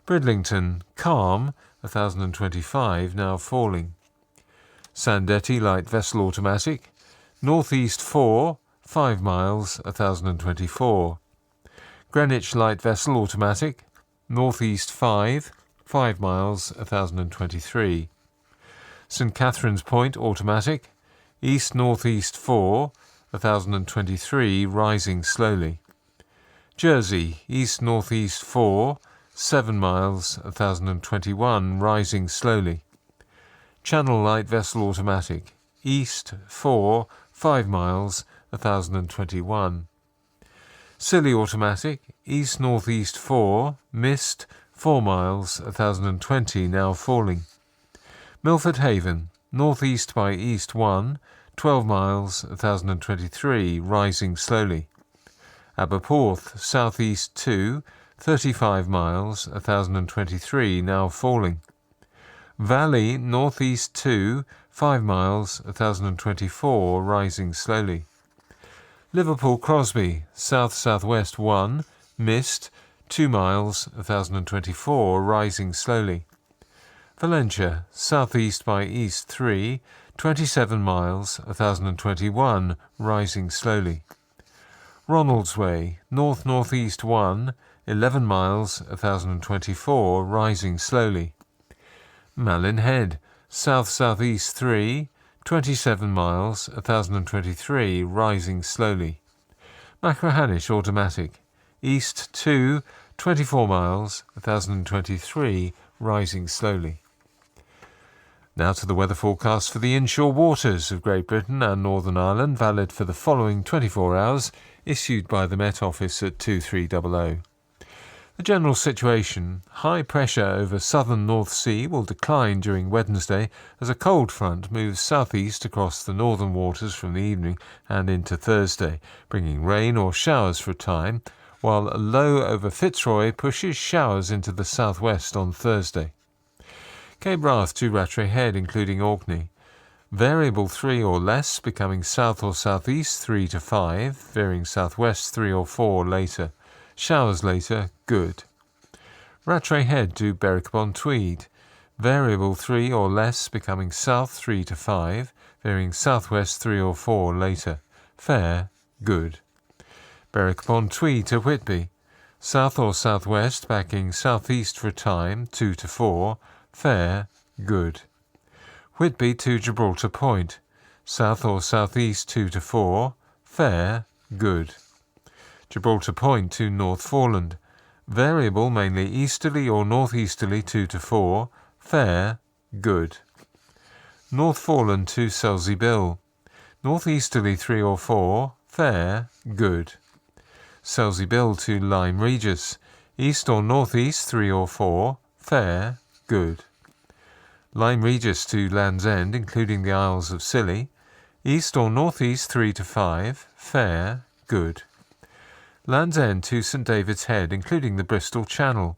Speaker 6: Bridlington, calm, 1025, now falling. Sandetti, light vessel automatic, northeast 4, 5 miles, 1024. Greenwich, light vessel automatic, northeast 5, 5 miles, 1023. St Catherine's Point, automatic, east-northeast 4, 1023, rising slowly. Jersey, east-northeast 4, 7 miles, 1021, rising slowly. Channel light vessel automatic, east 4, 5 miles, 1021. Scilly automatic, east-northeast 4, mist 4 miles, 1020, now falling. Milford Haven, northeast by east 1, 12 miles, 1023, rising slowly. Aberporth, southeast 2, 35 miles, 1023, now falling. Valley, northeast 2, 5 miles, 1024, rising slowly. Liverpool Crosby, south-southwest 1, mist, 2 miles, 1024, rising slowly. Valentia, southeast by east 3, 27 miles, 1021, rising slowly. Ronaldsway, north-northeast 1, 11 miles, 1024, rising slowly. Malin Head, south-southeast 3, 27 miles, 1023, rising slowly. Machrihanish automatic, east 2, 24 miles, 1023, rising slowly. Now to the weather forecast for the inshore waters of Great Britain and Northern Ireland, valid for the following 24 hours, issued by the Met Office at 2300. The general situation: high pressure over southern North Sea will decline during Wednesday as a cold front moves southeast across the northern waters from the evening and into Thursday, bringing rain or showers for a time, while a low over Fitzroy pushes showers into the southwest on Thursday. Cape Wrath to Rattray Head, including Orkney. Variable 3 or less, becoming south or southeast 3 to 5, veering southwest 3 or 4 later. Showers later, good. Rattray Head to Berwick-upon-Tweed. Variable 3 or less, becoming south 3 to 5, veering southwest 3 or 4 later. Fair, good. Berwick-upon-Tweed to Whitby. South or southwest, backing southeast for a time 2 to 4, fair, good. Whitby to Gibraltar Point. South or southeast 2 to 4, fair, good. Gibraltar Point to North Foreland. Variable mainly easterly or northeasterly 2 to 4, fair, good. North Foreland to Selsey Bill. Northeasterly 3 or 4, fair, good. Selsey Bill to Lyme Regis. East or northeast 3 or 4, fair, good. Lyme Regis to Land's End, including the Isles of Scilly. East or northeast 3 to 5, fair, good. Land's End to St David's Head, including the Bristol Channel.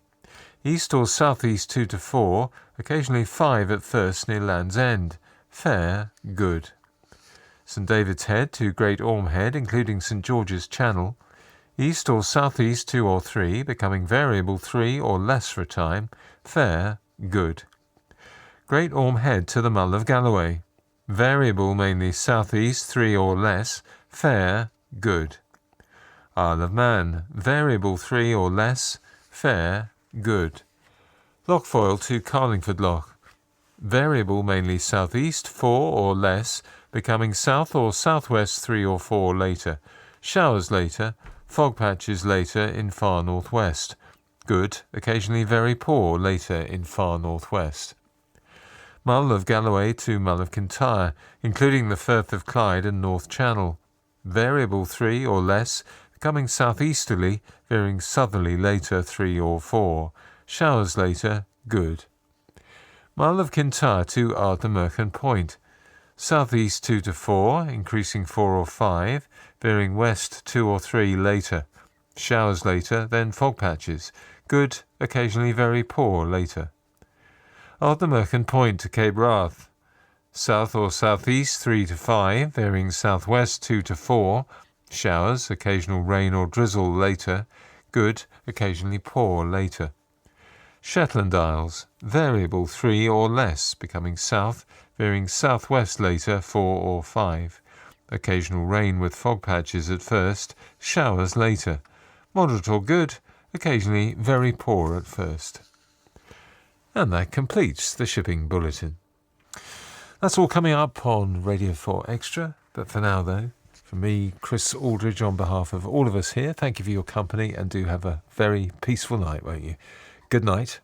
Speaker 6: East or southeast 2 to 4, occasionally 5 at first near Land's End. Fair, good. St David's Head to Great Orme Head, including St George's Channel. East or southeast 2 or 3, becoming variable 3 or less for a time. Fair, good. Great Orme Head to the Mull of Galloway. Variable mainly southeast 3 or less. Fair, good. Isle of Man. Variable 3 or less. Fair, good. Lochfoyle to Carlingford Loch. Variable mainly southeast 4 or less, becoming south or southwest 3 or 4 later. Showers later. Fog patches later in far northwest. Good, occasionally very poor later in far northwest. Mull of Galloway to Mull of Kintyre, including the Firth of Clyde and North Channel. Variable 3 or less, becoming southeasterly, veering southerly later 3 or 4. Showers later, good. Mull of Kintyre to Ardnamurchan Point. Southeast 2 to 4, increasing 4 or 5, veering west 2 or 3 later. Showers later, then fog patches. Good, occasionally very poor later. Ardnamurchan Point to Cape Wrath. South or southeast 3 to 5, veering southwest 2 to 4. Showers, occasional rain or drizzle later. Good, occasionally poor later. Shetland Isles. Variable 3 or less, becoming south, veering southwest later 4 or 5. Occasional rain with fog patches at first, showers later. Moderate or good, occasionally very poor at first. And that completes the shipping bulletin. That's all coming up on Radio 4 Extra, but for now though, from me, Chris Aldridge, on behalf of all of us here, thank you for your company and do have a very peaceful night, won't you? Good night.